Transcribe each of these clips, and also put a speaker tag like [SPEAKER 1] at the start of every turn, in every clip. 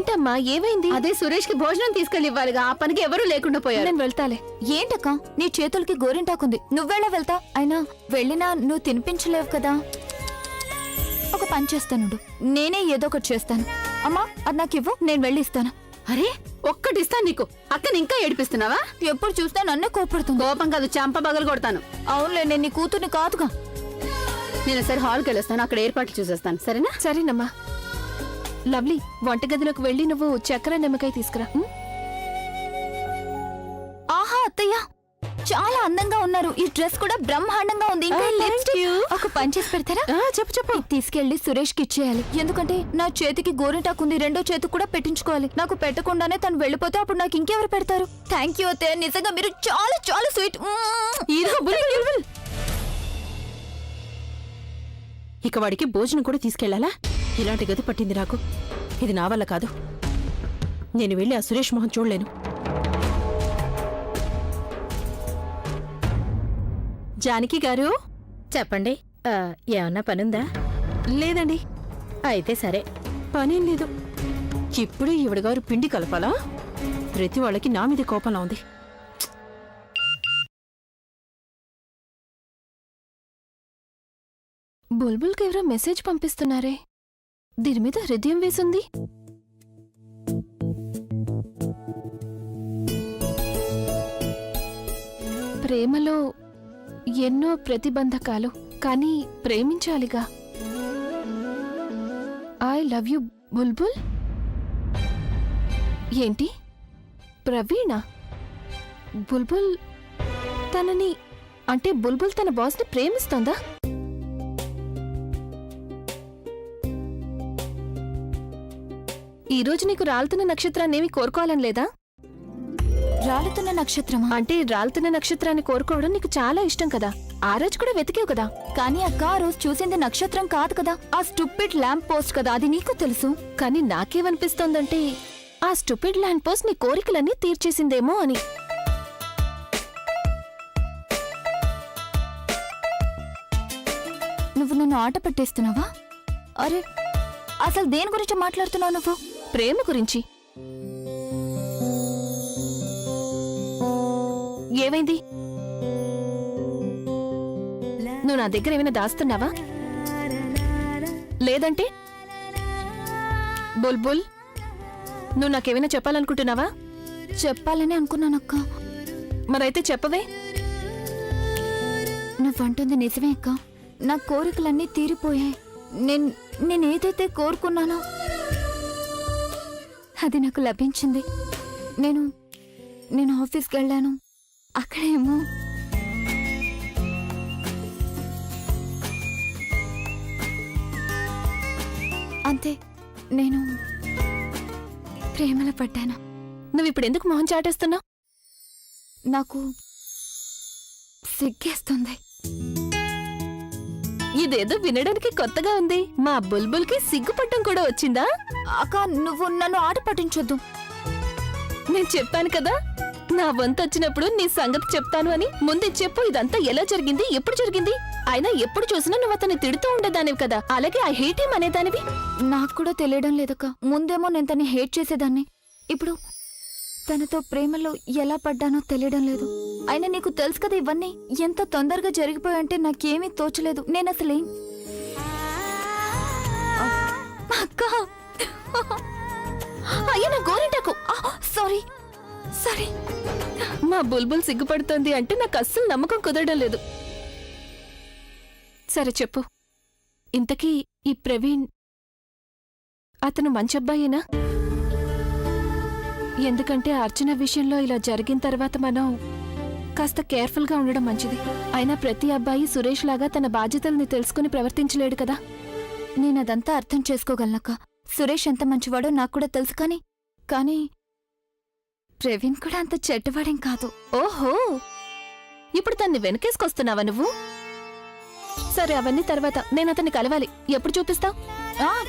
[SPEAKER 1] ఏంటమ్మా ఏమైంది?
[SPEAKER 2] అదే సురేష్ కి భోజనం తీసుకెళ్లి ఇవ్వాలిగా, ఆ పనికి ఎవరూ లేకుండా పోయారు.
[SPEAKER 1] నేను వెళ్తాలే.
[SPEAKER 3] ఏంటక్క నీ చేతులకి గోరింటాకుంది, నువ్వెలా వెళ్తా? అయినా వెళ్ళినా నువ్వు తినిపించలేవు కదా. ఒక పని చేస్తానుండు, నేనే ఏదో ఒకటి చేస్తాను. అమ్మా అది నాకు ఇవ్వు, నేను వెళ్ళి ఇస్తాను.
[SPEAKER 2] అరే ఒక్కటిస్తా నీకు, అక్కని ఇంకా ఏడిపిస్తున్నావా?
[SPEAKER 3] ఎప్పుడు చూస్తా నన్నే కోపడుతుంది.
[SPEAKER 2] కోపం కాదు, చంప బగలు కొడతాను.
[SPEAKER 3] అవునులే, నేను నీ కూతుర్ని కాదుగా.
[SPEAKER 2] నేను సరే హాల్కి వెళ్ళొస్తాను, అక్కడ ఏర్పాట్లు చూసేస్తాను. సరేనా?
[SPEAKER 1] సరేనమ్మా. లవ్లీ, వంటగదిలోకి వెళ్ళి నువ్వు చక్కెర నిమ్మకాయ తీసుకురా.
[SPEAKER 3] ఆహా అత్తయ్య, చాలా అందంగా ఉన్నారు. ఈ డ్రెస్ కూడా బ్రహ్మాండంగా ఉంది. ఇంకా లిప్స్టిక్ ఒక పని చేసి పెడతారా?
[SPEAKER 1] చెప్పు చెప్పు.
[SPEAKER 3] తీసుకెళ్లి సురేష్ కి ఇచ్చేయాలి. ఎందుకంటే నా చేతికి గోరింటాకుంది, రెండో చేతికి కూడా పెట్టించుకోవాలి. నాకు పెట్టకుండానే తను వెళ్ళిపోతే అప్పుడు నాకు ఇంకెవరు పెడతారు? థ్యాంక్ యూ అత్తయ్య, నిజంగా మీరు చాలా చాలా స్వీట్.
[SPEAKER 4] ఇక వాడికి భోజనం కూడా తీసుకెళ్లాలా? ఇలాంటి గది పట్టింది నాకు. ఇది నా వల్ల కాదు. నేను వెళ్ళి ఆ సురేష్ మోహన్ చూడలేను.
[SPEAKER 1] జానకి గారు
[SPEAKER 5] చెప్పండి, ఏమన్నా పనుందా?
[SPEAKER 1] లేదండి.
[SPEAKER 5] అయితే సరే.
[SPEAKER 4] పనేం లేదు. ఇప్పుడే ఈవిడగారు పిండి కలపాలా? ప్రతి వాళ్ళకి నా మీద కోపంలా ఉంది.
[SPEAKER 1] బుల్బుల్కి ఎవరో మెసేజ్ పంపిస్తున్నారే, దీని మీద హృదయం వేసింది. ప్రేమలో ఎన్నో ప్రతిబంధకాలు, కానీ ప్రేమించాలిగా. ఐ లవ్ యు బుల్బుల్. ఏంటి ప్రవీణ? బుల్బుల్ తనని, అంటే బుల్బుల్ తన బాస్ని ప్రేమిస్తోందా? ఈ రోజు నీకు రాలుతున్న నక్షత్రాన్ని ఏమి కోరుకోవాలని లేదా?
[SPEAKER 3] రాలుతున్న నక్షత్రమా?
[SPEAKER 1] అంటే రాలుతున్న నక్షత్రాన్ని కోరుకోవడం నీకు చాలా ఇష్టం కదా, ఆ రోజు కూడా వెతికావు కదా.
[SPEAKER 3] కానీ అక్క, ఆ రోజు చూసింది నక్షత్రం కాదు కదా, ఆ స్టూపిడ్ ల్యాంప్ పోస్ట్ కదా. అది నీకు తెలుసు.
[SPEAKER 1] కానీ నాకేమనిపిస్తోందంటే ఆ స్టూపిడ్ ల్యాండ్ పోస్ట్ నీ కోరికలన్నీ తీర్చేసిందేమో అని.
[SPEAKER 3] నువ్వు నన్ను ఆట పట్టేస్తున్నావా? అరే అసలు దేని గురించి మాట్లాడుతున్నావు నువ్వు?
[SPEAKER 1] ప్రేమ గురించి. ఏమైంది? నువ్వు నా దగ్గర ఏమైనా దాస్తున్నావా? లేదంటే బుల్బుల్, నువ్వు నాకేమైనా చెప్పాలనుకుంటున్నావా?
[SPEAKER 3] చెప్పాలని అనుకున్నానక్క.
[SPEAKER 1] మరైతే చెప్పవే.
[SPEAKER 3] నువ్వంటుంది నిజమే అక్క, నా కోరికలన్నీ తీరిపోయాయి. నేనేదైతే కోరుకున్నానో అది నాకు లభించింది. నేను ఆఫీస్కి వెళ్ళాను, అక్కడేమో అంతే, నేను ప్రేమలో పడ్డాను.
[SPEAKER 1] నువ్విప్పుడు ఎందుకు మొహం చాటేస్తున్నావు?
[SPEAKER 3] నాకు సిగ్గేస్తుంది.
[SPEAKER 1] ఇదేదో వినడానికి కొత్తగా ఉంది. మా బుల్బుల్కి సిగ్గుపట్టం కూడా వచ్చిందా?
[SPEAKER 3] అక్క, నువ్వు నన్ను ఆట పట్టించొద్దు.
[SPEAKER 1] నేను చెప్పాను కదా, నా వంతు వచ్చినప్పుడు నీ సంగతి చెప్తాను అని. ముందే చెప్పు, ఇదంతా ఎలా జరిగింది, ఎప్పుడు జరిగింది? అయినా ఎప్పుడు చూసినా నువ్వు అతన్ని తిడుతూ ఉండేదానివి కదా, అలాగే ఐ హేట్ హిమ్ అనేదానివి.
[SPEAKER 3] నాకు కూడా తెలియడం లేదక్క. ముందేమో నేను తన్ని హేట్ చేసేదాన్ని, ఇప్పుడు తనతో ప్రేమలో ఎలా పడ్డానో తెలియడం లేదు. అయినా నీకు తెలుసు కదా, ఇవన్నీ ఎంత తొందరగా జరిగిపోయంటే నాకేమీ తోచలేదు. నేనసలేం అక్క.
[SPEAKER 1] అయ్యా నా గోరింటాకు.
[SPEAKER 3] Sorry sorry.
[SPEAKER 1] మా బుల్బుల్ సిగ్గుపడుతోంది అంటే నాకు అస్సలు నమ్మకం కుదరడం లేదు. సరే చెప్పు, ఇంతకీ ఈ ప్రవీణ్ అతను మంచి అబ్బాయేనా? ఎందుకంటే అర్చన విషయంలో ఇలా జరిగిన తర్వాత మనం కాస్త కేర్ఫుల్గా ఉండడం మంచిది. అయినా ప్రతి అబ్బాయి సురేష్ లాగా తన బాధ్యతల్ని తెలుసుకుని ప్రవర్తించలేడు కదా.
[SPEAKER 3] నేనదంతా అర్థం చేసుకోగలనక్క. సురేష్ ఎంత మంచివాడో నాకు కూడా తెలుసు. కానీ ప్రవీణ్ కూడా అంత చెడ్డవాడేం కాదు.
[SPEAKER 1] ఓహో, ఇప్పుడు తన్ని వెనకేసుకొస్తున్నావా నువ్వు? సరే అవన్నీ తర్వాత, నేను అతన్ని కలవాలి. ఎప్పుడు చూపిస్తావు?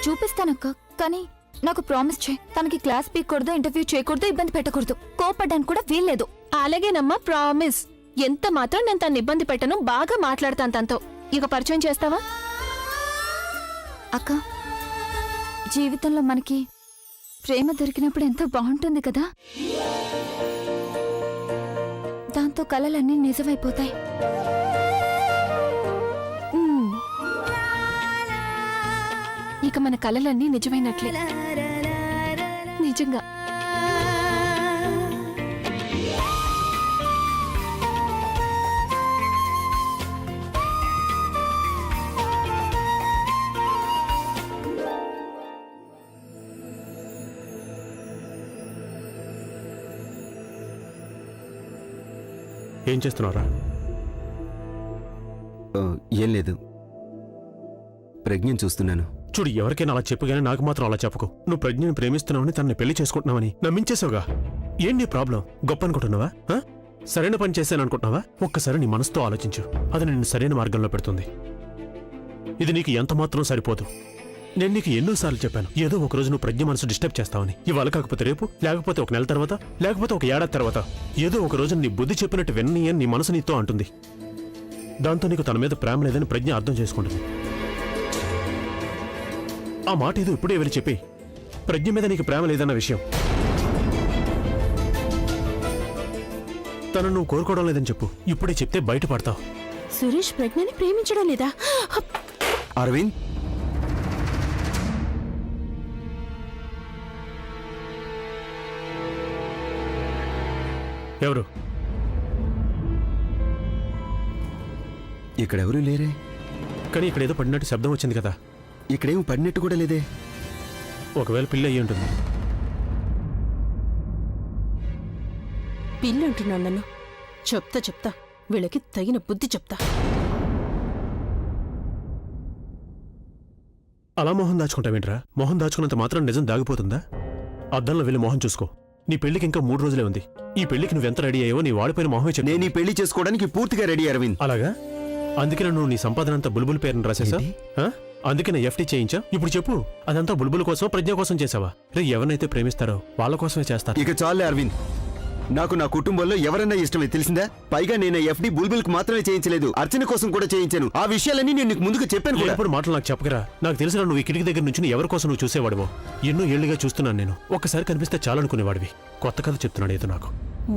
[SPEAKER 3] చూపిస్తానక్క, కానీ నాకు ప్రామిస్ చేయి. తనకి క్లాస్ పీకూడదు, ఇంటర్వ్యూ చేయకూడదు, ఇబ్బంది పెట్టకూడదు, కోపడ్డానికి కూడా వీల్లేదు.
[SPEAKER 1] అలాగేనమ్మా, ప్రామిస్. ఎంత మాత్రం నేను తను ఇబ్బంది పెట్టను, బాగా మాట్లాడతాను తనతో. ఇక పరిచయం చేస్తావా?
[SPEAKER 3] అక్క, జీవితంలో మనకి ప్రేమ దొరికినప్పుడు ఎంతో బాగుంటుంది కదా, దాంతో కలలన్నీ నిజమైపోతాయి.
[SPEAKER 1] ఇక మన కలలన్నీ నిజమైనట్లే. నిజంగా.
[SPEAKER 6] ఏం చేస్తున్నారా?
[SPEAKER 7] ఏం లేదు, ప్రజ్ఞని చూస్తున్నాను.
[SPEAKER 6] చూడు, ఎవరికైనా అలా చెప్పుగానే నాకు మాత్రం అలా చెప్పకు. నువ్వు ప్రజ్ఞని ప్రేమిస్తున్నావని తనని పెళ్లి చేసుకుంటున్నావని నమ్మించేసావుగా. ఏం నీ ప్రాబ్లం? గొప్ప అనుకుంటున్నావా? సరైన పని చేశాను అనుకుంటున్నావా? ఒక్కసారి నీ మనసుతో ఆలోచించు. అది నిన్ను సరైన మార్గంలో పెడుతుంది. ఇది నీకు ఎంత మాత్రం సరిపోదు. నేను నీకు ఎన్నోసార్లు చెప్పాను, ఏదో ఒక రోజు నువ్వు ప్రజ్ఞ మనసు డిస్టర్బ్ చేస్తావని. ఇవాళ కాకపోతే రేపు, లేకపోతే ఒక నెల తర్వాత, లేకపోతే ఒక ఏడాది తర్వాత, ఏదో ఒక రోజు నీ బుద్ధి చెప్పినట్టు విన్నీ అని నీ మనసు నీతో అంటుంది. దాంతో నీకు తన మీద ప్రేమ లేదని ప్రజ్ఞ అర్థం చేసుకుంటుంది. ఆ మాట ఏదో ఇప్పుడే వెళ్ళి చెప్పి, ప్రజ్ఞ మీద నీకు ప్రేమ లేదన్న విషయం తను నువ్వు కోరుకోవడం లేదని చెప్పు. ఇప్పుడే చెప్తే బయటపడతావు.
[SPEAKER 4] సురేష్ ప్రజ్ఞని ప్రేమించడం లేదా?
[SPEAKER 7] అరవింద్,
[SPEAKER 6] ఎవరు?
[SPEAKER 7] ఇక్కడెవరూ లేరే.
[SPEAKER 6] కానీ ఇక్కడ ఏదో పడినట్టు శబ్దం వచ్చింది కదా.
[SPEAKER 7] ఇక్కడేమి పడినట్టు కూడా లేదే.
[SPEAKER 6] ఒకవేళ పిల్ల అయ్యి ఉంటుంది.
[SPEAKER 4] పిల్లి అంటున్నాను నన్ను. చెప్తా వీళ్ళకి తగిన బుద్ధి చెప్తా.
[SPEAKER 6] అలా మొహం దాచుకుంటావేంట్రా? మొహం దాచుకున్నంత మాత్రం నిజం దాగిపోతుందా? అద్దంలో వెళ్ళి మొహం చూసుకో. నీ పెళ్లికి ఇంకా 3 రోజులే ఉంది. ఈ పెళ్లికి నువ్వెంత రెడీ అయ్యావో నీ వాడిపోయిన మొహమే చెప్పు.
[SPEAKER 7] నేను ఈ పెళ్లి చేసుకోవడానికి పూర్తిగా రెడీ అరవింద్.
[SPEAKER 6] అలాగా? అందుకే నువ్వు నీ సంపాదన అంతా బుల్బుల్ పేరును రాసేసా? అందుకే నా ఎఫ్టీ చేయించా. ఇప్పుడు చెప్పు, అదంతా బుల్బుల్ కోసం, ప్రజ్ఞ కోసం చేసావా? రే, ఎవరినైతే ప్రేమిస్తారో వాళ్ళ కోసమే చేస్తారు.
[SPEAKER 7] ఇక చాలే అరవింద్, నాకు నా కుటుంబంలో ఎవరన్నా ఇష్టమే తెలిసిందా? పైగా నేను ఎఫ్డి బుల్బుల్ కు మాత్రమే చేయించలేదు, అర్చన కోసం కూడా చేయించాను. ఆ విషయాలన్నీ నేను నీకు ముందుగా చెప్పాను కూడా.
[SPEAKER 6] ఇప్పుడు మాటలు నాకు చెప్పకరా. నాకు తెలిసిన నువ్వు ఈ కిటికీ దగ్గర నుంచి ఎవరి కోసం నువ్వు చూసేవాడివో. ఎన్నో ఏళ్లుగా చూస్తున్నాను నేను. ఒక్కసారి కనిపిస్తే చాలనుకునేవాడివి. కొత్త కథ చెప్తున్నాడు ఏదో నాకు.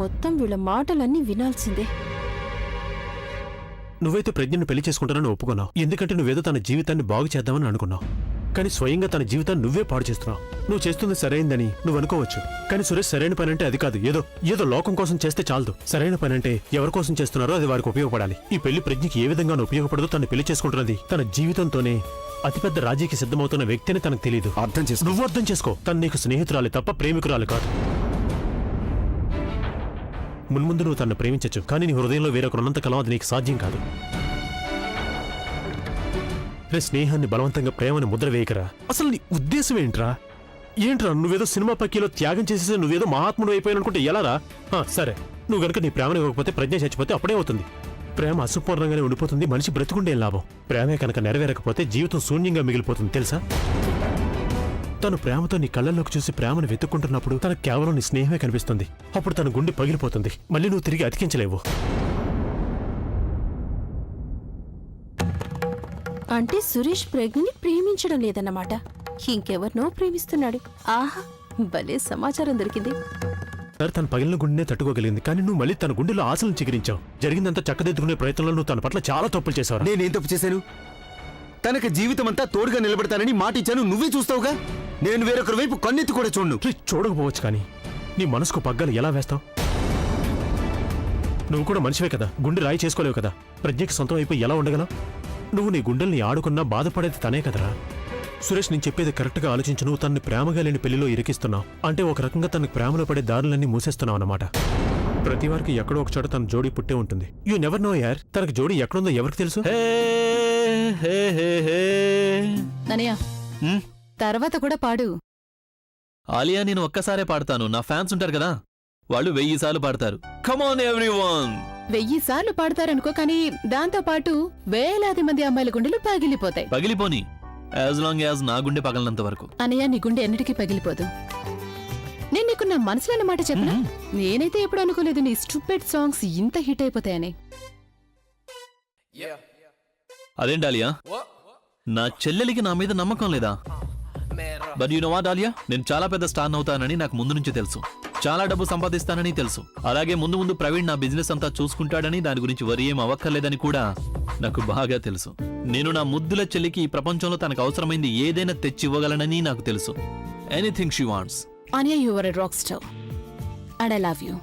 [SPEAKER 4] మొత్తం వీళ్ళ మాటలన్నీ వినాల్సిందే.
[SPEAKER 6] నువ్వైతే ప్రజ్ఞను పెళ్లి చేసుకుంటానని ఒప్పుకున్నావు. ఎందుకంటే నువ్వేదో తన జీవితాన్ని బాగు చేద్దామని అనుకున్నావు. కానీ స్వయంగా తన జీవితాన్ని నువ్వే పాడు చేస్తున్నావు. నువ్వు చేస్తుంది సరైందని నువ్వు అనుకోవచ్చు, కానీ సురేష్ సరైన పని అంటే అది కాదు. ఏదో లోకం కోసం చేస్తే చాలదు. సరైన పని అంటే ఎవరి కోసం చేస్తున్నారో అది వారికి ఉపయోగపడాలి. ఈ పెళ్లి ప్రజ్ఞకి ఏ విధంగా ఉపయోగపడదో తను పెళ్లి చేసుకుంటున్నది తన జీవితంతోనే. అతిపెద్ద రాజీకి సిద్ధమవుతున్న వ్యక్తిని తనకు తెలియదు.
[SPEAKER 7] అర్థం చేసుకో.
[SPEAKER 6] నువ్వు అర్థం చేసుకో. తను నీకు స్నేహితురాలి తప్ప ప్రేమికురాలు కాదు. మున్ముందు నువ్వు తను ప్రేమించచ్చు, కానీ నీ హృదయంలో వేరొకరున్నంత కాలం అది నీకు సాధ్యం కాదు. రే, స్నేహాన్ని బలవంతంగా ప్రేమని ముద్ర వేయకరా. అసలు నీ ఉద్దేశం ఏంట్రా? నువ్వేదో సినిమా పక్కీలో త్యాగం చేసేసి నువ్వేదో మహాత్ముడు అయిపోయాను అనుకుంటే ఎలారా? సరే, నువ్వు గనుక నీ ప్రేమను ఇవ్వకపోతే ప్రజ్ఞ చచ్చిపోతే అప్పుడే అవుతుంది. ప్రేమ అసంపూర్ణంగానే ఉండిపోతుంది. మనిషి బ్రతికుండే లాభం. ప్రేమే కనుక నెరవేరకపోతే జీవితం శూన్యంగా మిగిలిపోతుంది తెలుసా? తను ప్రేమతో నీ కళ్ళల్లోకి చూసి ప్రేమను వెతుక్కుంటున్నప్పుడు తనకు కేవలం నీ స్నేహమే కనిపిస్తుంది. అప్పుడు తన గుండె పగిలిపోతుంది. మళ్ళీ నువ్వు తిరిగి అతికించలేవు.
[SPEAKER 4] అంటే సురేష్ ప్రజ్ఞని ప్రేమించడం లేదన్నమాట. ఇంకెవరినో ప్రేమిస్తున్నాడు. ఆహా, భలే సమాచారం దొరికింది.
[SPEAKER 6] సరే, తన పగిలిన గుండెనే తట్టుకోగలిగింది, కానీ నువ్వు మళ్ళీ తన గుండెలో ఆశలను చిగురించావు. జరిగిందంతా చక్కదిద్దుకునే ప్రయత్నంలో నువ్వు తన పట్ల చాలా తప్పులు చేశావు.
[SPEAKER 7] నేనేం తప్పు చేశాను? తనకు జీవితం అంతా తోడుగా నిలబడతానని మాట ఇచ్చాను. నువ్వే చూస్తావుగా. నేను వేరొకరి వైపు కన్నెత్తి కూడా చూడను.
[SPEAKER 6] చూడకపోవచ్చు, కానీ నీ మనసుకు పగ్గాలు ఎలా వేస్తావు? నువ్వు కూడా మనిషివే కదా, గుండె రాయి చేసుకోలేవు కదా. ప్రజ్ఞకి సొంతం అయిపోయి ఎలా ఉండగలవు? నువ్వు నీ గుండెల్ని ఆడుకున్నా బాధపడేది తనే కదరా. సురేష్, నేను చెప్పేది కరెక్ట్గా ఆలోచించు. నువ్వు తనని ప్రేమగా లేని పెళ్లిలో ఇరికిస్తున్నావు. అంటే ఒక రకంగా తనకు ప్రేమలో పడే దారులన్నీ మూసేస్తున్నావు అన్నమాట. ప్రతి వారికి ఎక్కడో ఒక చోట తన జోడీ పుట్టే ఉంటుంది. యూ నెవర్ నో యార్. తనకు జోడీ ఎక్కడుందో ఎవరికి తెలుసు?
[SPEAKER 2] ననయ్య, తర్వాత కూడా పాడు.
[SPEAKER 8] ఆలియా, నేను ఒక్కసారే పాడతాను. నా ఫ్యాన్స్ ఉంటారు కదా, వాళ్ళు 1000 సార్లు పాడతారు. Come on everyone.
[SPEAKER 2] 1000 సార్లు పాడతారనుకో, కానీ దాంతో పాటు వేలాది మంది అమ్మాయిల గుండెలు పగిలిపోతాయి.
[SPEAKER 8] పగిలిపోని, యాజ్ లాంగ్ యాజ్ నా గుండె పగలనంత వరకు.
[SPEAKER 2] అనయ్య, నీ గుండె ఎన్నిటికీ పగిలిపోదు. నేను నీకు నా మనసులో అన్న మాట చెప్పనా? నేనైతే ఎప్పుడు అనుకోలేదు నీ స్టూపిడ్ సాంగ్స్ ఇంత హిట్ అయిపోతాయని.
[SPEAKER 8] అదేంటి ఆలియా, నా చెల్లెలికి నా మీద నమ్మకం లేదా? But you know what Alia, నేను చాలా పెద్ద స్టార్ అవుతానని నాకు ముందు నుంచి తెలుసు. చాలా డబ్బు సంపాదిస్తానని తెలుసు. అలాగే ముందు ముందు ప్రవీణ్ నా బిజినెస్ అంతా చూసుకుంటాడని, దాని గురించి వరి ఏం అవ్వక్కర్లేదని కూడా నాకు బాగా తెలుసు. నేను నా ముద్దుల చెల్లికి ఈ ప్రపంచంలో తనకు అవసరమైంది ఏదైనా తెచ్చి ఇవ్వగలనని నాకు తెలుసు. Anything she wants.
[SPEAKER 2] Aniya, you are a rock star and I love you.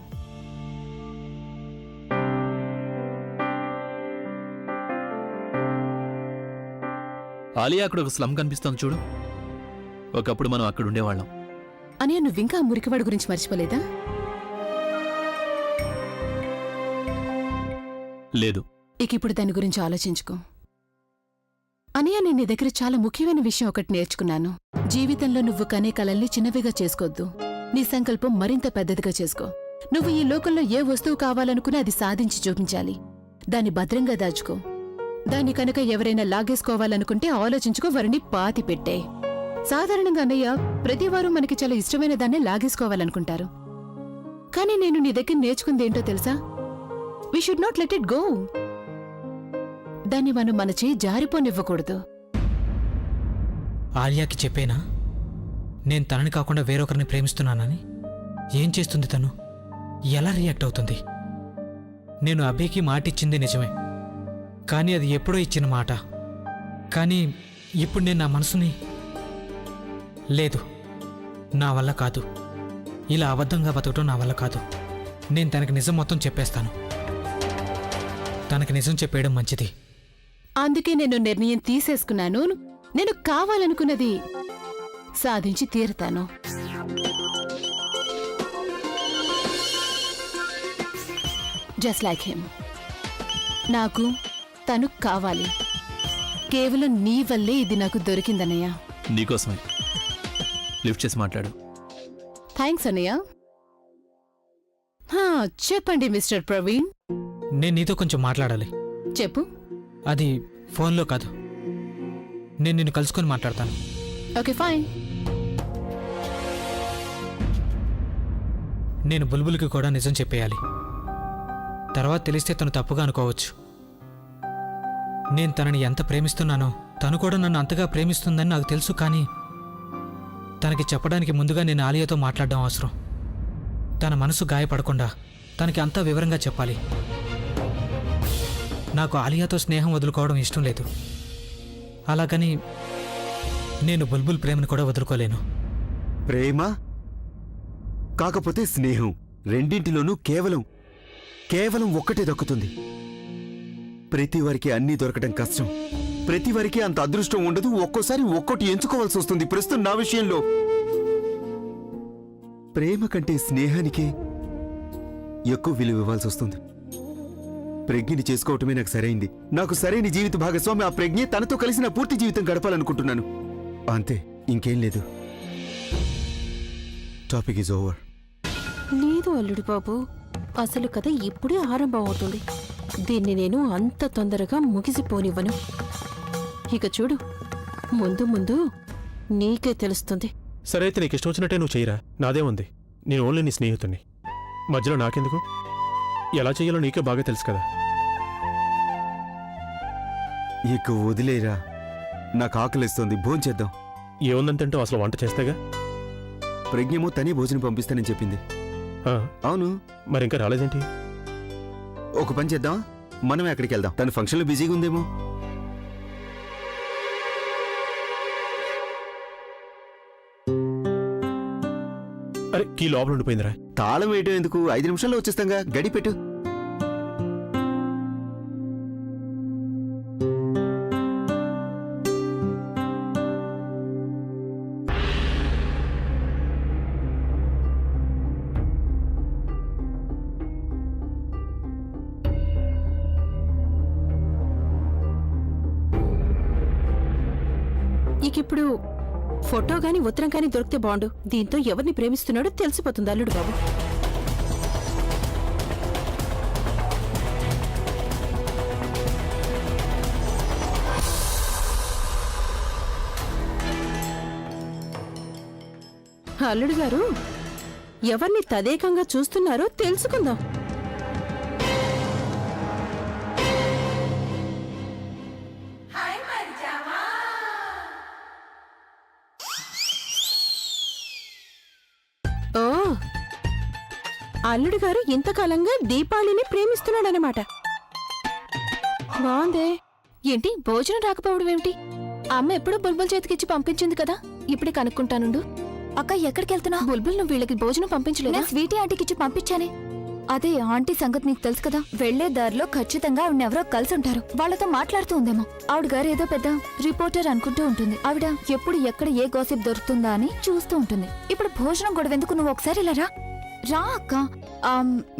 [SPEAKER 8] Alia, అక్కడ ఒక స్లమ్ కనిపిస్తోంది చూడు. ఒకప్పుడు మనం అక్కడ ఉండేవాళ్ళం.
[SPEAKER 2] అనియా, నువ్వింకా ఆ మురికివాడి గురించి మర్చిపోలేదా?
[SPEAKER 8] లేదు.
[SPEAKER 2] ఇక ఇప్పుడు దాని గురించి ఆలోచించుకో. అనియా, నేను నీ దగ్గర చాలా ముఖ్యమైన విషయం ఒకటి నేర్చుకున్నాను. జీవితంలో నువ్వు కనే కలల్ని చిన్నవిగా చేసుకోవద్దు. నీ సంకల్పం మరింత పెద్దదిగా చేసుకో. నువ్వు ఈ లోకంలో ఏ వస్తువు కావాలనుకుని అది సాధించి చూపించాలి. దాన్ని భద్రంగా దాచుకో. దాన్ని కనుక ఎవరైనా లాగేసుకోవాలనుకుంటే ఆలోచించుకో, వారిని పాతి పెట్టే. సాధారణంగా అన్నయ్య, ప్రతివారు మనకి చాలా ఇష్టమైన దాన్నే లాగేసుకోవాలనుకుంటారు. కానీ నేను నీ దగ్గర నేర్చుకుందేంటో తెలుసా? We should not let it go. దాన్ని మనం మన చేయి జారిపోనివ్వకూడదు.
[SPEAKER 9] ఆలియాకి చెప్పేనా నేను తనని కాకుండా వేరొకరిని ప్రేమిస్తున్నానని? ఏం చేస్తుంది తను? ఎలా రియాక్ట్ అవుతుంది? నేను అభికి మాటిచ్చింది నిజమే, కానీ అది ఎప్పుడో ఇచ్చిన మాట. కానీ ఇప్పుడు నేను నా మనసుని, లేదు, నా వల్ల కాదు, ఇలా అబద్ధంగా బతకటం నా వల్ల కాదు. నేను తనకి నిజం మొత్తం చెప్పేస్తాను. తనకి నిజం చెప్పేయడం మంచిది.
[SPEAKER 2] అందుకే నేను నిర్ణయం తీసేసుకున్నాను. నేను కావాలనుకున్నది సాధించి తీరుతాను. Just like him. నాకు తను కావాలి. కేవలం నీ వల్లే ఇది నాకు దొరికిందన్నయ్య.
[SPEAKER 8] నీకోసమే. లిఫ్ట్ చేసి మాట్లాడు.
[SPEAKER 2] థ్యాంక్స్ అన్నయ్య. చెప్పండి మిస్టర్ ప్రవీణ్.
[SPEAKER 9] నేను నీతో కొంచెం మాట్లాడాలి.
[SPEAKER 2] చెప్పు.
[SPEAKER 9] అది ఫోన్లో కాదు, నేను నిన్ను కలుసుకొని మాట్లాడతాను.
[SPEAKER 2] Okay, fine.
[SPEAKER 9] నేను బుల్బుల్కి కూడా నిజం చెప్పేయాలి. తర్వాత తెలిస్తే తను తప్పుగా అనుకోవచ్చు. నేను తనని ఎంత ప్రేమిస్తున్నానో తను కూడా నన్ను అంతగా ప్రేమిస్తుందని నాకు తెలుసు. కానీ తనకి చెప్పడానికి ముందుగా నేను ఆలియాతో మాట్లాడడం అవసరం. తన మనసు గాయపడకుండా తనకి అంతా వివరంగా చెప్పాలి. నాకు ఆలియాతో స్నేహం వదులుకోవడం ఇష్టం లేదు. అలాగని నేను బుల్బుల్ ప్రేమను కూడా వదులుకోలేను.
[SPEAKER 7] ప్రేమ కాకపోతే స్నేహం, రెండింటిలోనూ కేవలం ఒక్కటే దక్కుతుంది. ప్రతి వారికి అన్నీ దొరకడం కష్టం. ప్రతి వారికి అంత అదృష్టం ఉండదు. ఒక్కోసారి ఒక్కోటి ఎంచుకోవాల్సి వస్తుంది. ప్రస్తుతం నా విషయంలో ప్రేమ కంటే స్నేహానికే ఎక్కువ విలువ ఇవ్వాల్సి వస్తుంది. ప్రజ్ఞని చేసుకోవటమే నాకు సరైంది. నాకు సరైన జీవిత భాగస్వామి ఆ ప్రజ్ఞ. తనతో కలిసి నా పూర్తి జీవితం గడపాలనుకుంటున్నాను. అంతే, ఇంకేం లేదు. Topic is over.
[SPEAKER 4] లేదు అల్లుడు బాబు, అసలు కథ ఇప్పుడే ఆరంభం అవుతుంది. దీన్ని నేను అంత తొందరగా ముగిసిపోనివ్వను. ఇక చూడు, ముందు ముందు నీకే తెలుస్తుంది.
[SPEAKER 6] సరే అయితే నీకు ఇష్టం వచ్చినట్టే నువ్వు చెయ్యరా, నాదేముంది. నేను ఓన్లీ నీ స్నేహితుడిని. మధ్యలో నాకెందుకు? ఎలా చెయ్యాలో నీకే బాగా తెలుసు కదా.
[SPEAKER 7] ఇక వదిలేరా, నాకు ఆకలిస్తోంది. భోంచేద్దాం.
[SPEAKER 6] ఏముందంటే అసలు వంట చేస్తేగా.
[SPEAKER 7] ప్రజ్ఞమో తనే భోజనం పంపిస్తానని చెప్పింది.
[SPEAKER 6] ఆ,
[SPEAKER 7] అవును,
[SPEAKER 6] మరి ఇంకా రాలేదేంటి?
[SPEAKER 7] ఒక పని చేద్దాం, మనమే అక్కడికి వెళ్దాం. తన ఫంక్షన్లో బిజీగా ఉందేమో.
[SPEAKER 6] అరే, కీ లోపల ఉండిపోయిందిరా.
[SPEAKER 7] తాళం వేయటం ఎందుకు? 5 నిమిషాల్లో వచ్చేస్తాంగా. గడి పెట్టు.
[SPEAKER 4] ఇకిప్పుడు ఫోటో గాని ఉత్తరం గాని దొరికితే బాగుండు. దీంతో ఎవరిని ప్రేమిస్తున్నాడో తెలిసిపోతుంది అల్లుడు బాబు. అల్లుడు గారు ఎవరిని తదేకంగా చూస్తున్నారో తెలుసుకుందాం. అల్లుడి గారు ఇంతకాలంగా దీపాలిని ప్రేమిస్తున్నాడనమాట. బాగుందే.
[SPEAKER 1] ఏంటి భోజనం రాకపోవడం ఏమిటి? అమ్మ ఎప్పుడూ బుల్బుల్ చేతికిచ్చి పంపించింది కదా, ఇప్పుడే కనుక్కుంటానుండు.
[SPEAKER 3] అక్క ఎక్కడికి వెళ్తున్నా?
[SPEAKER 1] బుల్బుల్ నువ్వు వీళ్ళకి భోజనం పంపించలేదా?
[SPEAKER 3] నేను స్వీటీ ఆంటీకి ఇచ్చి పంపించానే. అదే ఆంటీ సంగతి నీకు తెలుసు కదా, వెళ్లే దారిలో ఖచ్చితంగా ఆవిడెవరో కలిసి ఉంటారు. వాళ్ళతో మాట్లాడుతూ ఉందేమో. ఆవిడ గారు ఏదో పెద్ద రిపోర్టర్ అనుకుంటూ ఉంటుంది. ఆవిడ ఎప్పుడు ఎక్కడ ఏ గాసిప్ దొరుకుతుందా అని చూస్తూ ఉంటుంది. ఇప్పుడు భోజనం గొడవ ఎందుకు, నువ్వు ఒకసారి ఇలా రా. రా అక్క.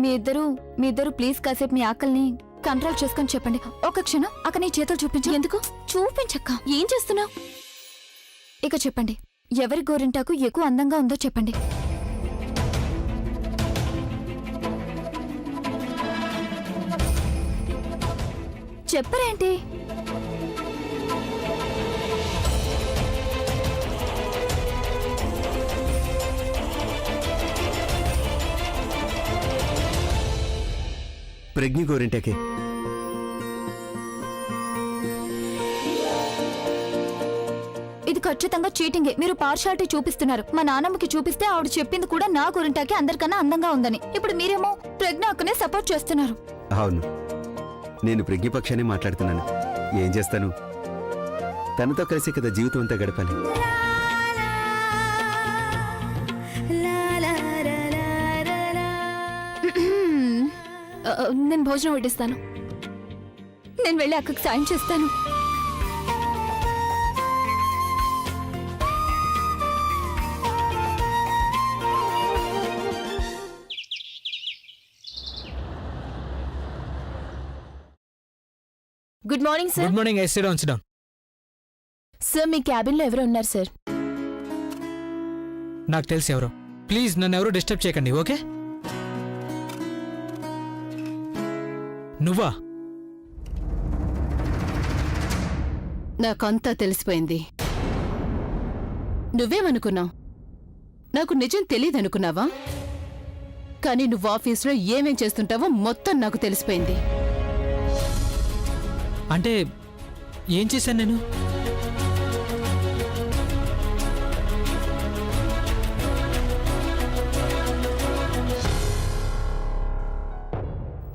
[SPEAKER 3] మీ ఇద్దరు ప్లీజ్ కాసేపు మీ ఆకలిని కంట్రోల్ చేసుకొని చెప్పండి. ఒక క్షణం అక్క నీ చేతులు చూపించు.
[SPEAKER 1] ఎందుకు?
[SPEAKER 3] చూపించక్క.
[SPEAKER 1] ఏం చేస్తున్నావు?
[SPEAKER 3] ఇక చెప్పండి, ఎవరి గోరింటాకు ఎక్కువ అందంగా ఉందో చెప్పండి. చెప్పరేంటి?
[SPEAKER 7] ప్రజ్ఞ గోరింటాకే.
[SPEAKER 3] ఇది ఖచ్చితంగా చీటింగే. మీరు పార్షాలిటీ చూపిస్తున్నారు. మా నాన్నమ్మకి చూపిస్తే ఆవిడ చెప్పింది కూడా నా గోరింటాకి అందరికన్నా అందంగా ఉందని. ఇప్పుడు మీరేమో ప్రజ్ఞ అక్కనే సపోర్ట్ చేస్తున్నారు.
[SPEAKER 7] అవును, నేను ప్రజ్ఞ పక్షాన్ని మాట్లాడుతున్నాను. ఏం చేస్తాను, తనతో కలిసి కదా జీవితం అంతా గడపాలి.
[SPEAKER 1] నేను భోజనం వడ్డిస్తాను.
[SPEAKER 3] నేను వెళ్ళి అక్కకి సాయం చేస్తాను.
[SPEAKER 1] Good morning sir.
[SPEAKER 9] Good morning. Sit down, sit down.
[SPEAKER 1] Sir మీ క్యాబిన్ లో ఎవరు ఉన్నారు సార్?
[SPEAKER 9] నాకు తెలిసి ఎవరో. ప్లీజ్ నన్ను ఎవరో డిస్టర్బ్ చేయకండి, ఓకే? నువ్వా?
[SPEAKER 2] నాకంతా తెలిసిపోయింది. నువ్వేమనుకున్నావు? నాకు నిజం తెలియదనుకున్నావా? కానీ నువ్వు ఆఫీస్లో ఏమేం చేస్తుంటావో మొత్తం నాకు తెలిసిపోయింది.
[SPEAKER 9] అంటే ఏం చేశాను నేను?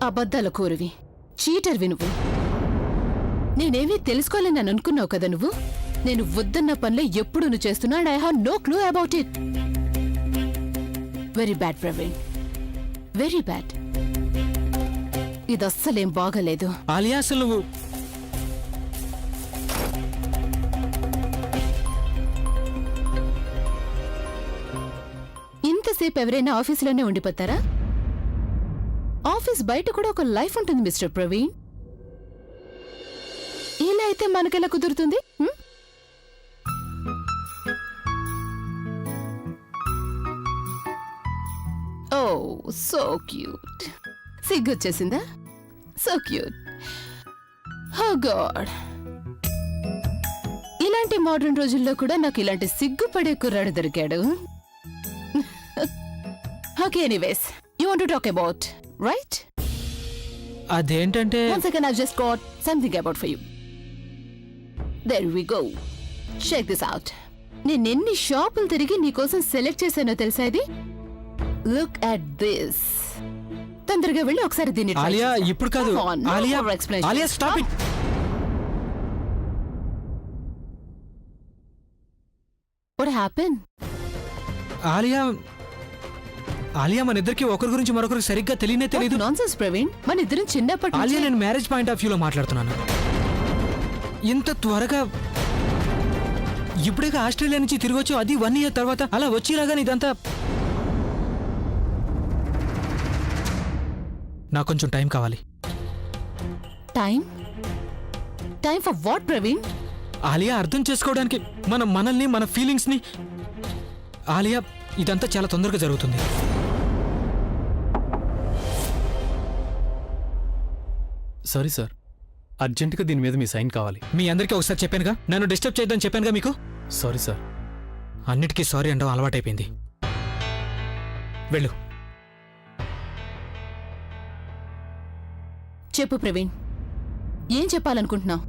[SPEAKER 2] అబద్ధాల కోరువి, చీటర్వి నువ్వు. నేనేమీ తెలుసుకోలేని అనుకున్నావు కదా నువ్వు. నేను వద్దన్న పనులే ఎప్పుడు నువ్వు చేస్తున్నా. And I have no clue about it. Very bad Praveen, very bad. ఇది అస్సలేం బాగలేదు.
[SPEAKER 9] ఆలియా, అసలు నువ్వు
[SPEAKER 2] ఇంతసేపు ఎవరైనా ఆఫీసులోనే ఉండిపోతారా? ఆఫీస్ బయట కూడా ఒక లైఫ్ ఉంటుంది మిస్టర్ ప్రవీణ్. ఇలా అయితే మనకెలా కుదురుతుంది? Oh so cute. సిగ్గొచ్చేసిందా? So cute. ఓ గాడ్, ఇలాంటి మోడర్న్ రోజుల్లో కూడా నాకు ఇలాంటి సిగ్గుపడే కుర్రాడు దొరికాడు. Okay, anyways, you want to talk about, right?
[SPEAKER 9] అదేంటంటే
[SPEAKER 2] One second, I've just got something about for you. There we go. Check this out. నేనెన్ని షాపులు తిరిగి నీకోసం సెలెక్ట్ చేశానో తెలుసా ఇది? Look at this. తొందరగా వెళ్ళి ఒకసారి దీన్ని try
[SPEAKER 9] ఆలియా,
[SPEAKER 2] చేసి.
[SPEAKER 9] ఇప్పుడు కాదు.
[SPEAKER 2] Come on, no
[SPEAKER 9] Alia,
[SPEAKER 2] more explanation.
[SPEAKER 9] Alia, stop it.
[SPEAKER 2] What happened?
[SPEAKER 9] Alia మన ఇద్దరికి ఒకరి గురించి మరొకరికి సరిగ్గా తెలియనే తెలియదు.
[SPEAKER 2] నాన్సెన్స్ ప్రవీణ్, మన ఇద్దరం చిన్నప్పటి
[SPEAKER 9] ఆలియా,
[SPEAKER 2] నుంచి
[SPEAKER 9] నేను మ్యారేజ్ పాయింట్ ఆఫ్ వ్యూలో మాట్లాడుతున్నాను. ఇంత త్వరగా ఇప్పుడేగా ఆస్ట్రేలియా నుంచి తిరిగి వచ్చి, అది 1 year తర్వాత అలా వచ్చేలాగా ఇదంతా. నాకు కొంచెం టైం కావాలి.
[SPEAKER 2] Time? Time for what Praveen?
[SPEAKER 9] Alia, అర్థం చేసుకోవడానికి మనల్ని, మన ఫీలింగ్స్ ని. ఆలియా, ఇదంతా చాలా తొందరగా జరుగుతుంది.
[SPEAKER 8] సారీ సార్, అర్జెంటుగా దీని మీద మీ సైన్ కావాలి.
[SPEAKER 9] మీ అందరికీ ఒకసారి చెప్పానుగా, నన్ను డిస్టర్బ్ చేయొద్దని చెప్పానుగా మీకు.
[SPEAKER 8] Sorry sir.
[SPEAKER 9] అన్నిటికీ సారీ అంటాం అలవాటైపోయింది. వెళ్ళు.
[SPEAKER 2] చెప్పు ప్రవీణ్, ఏం చెప్పాలనుకుంటున్నావు?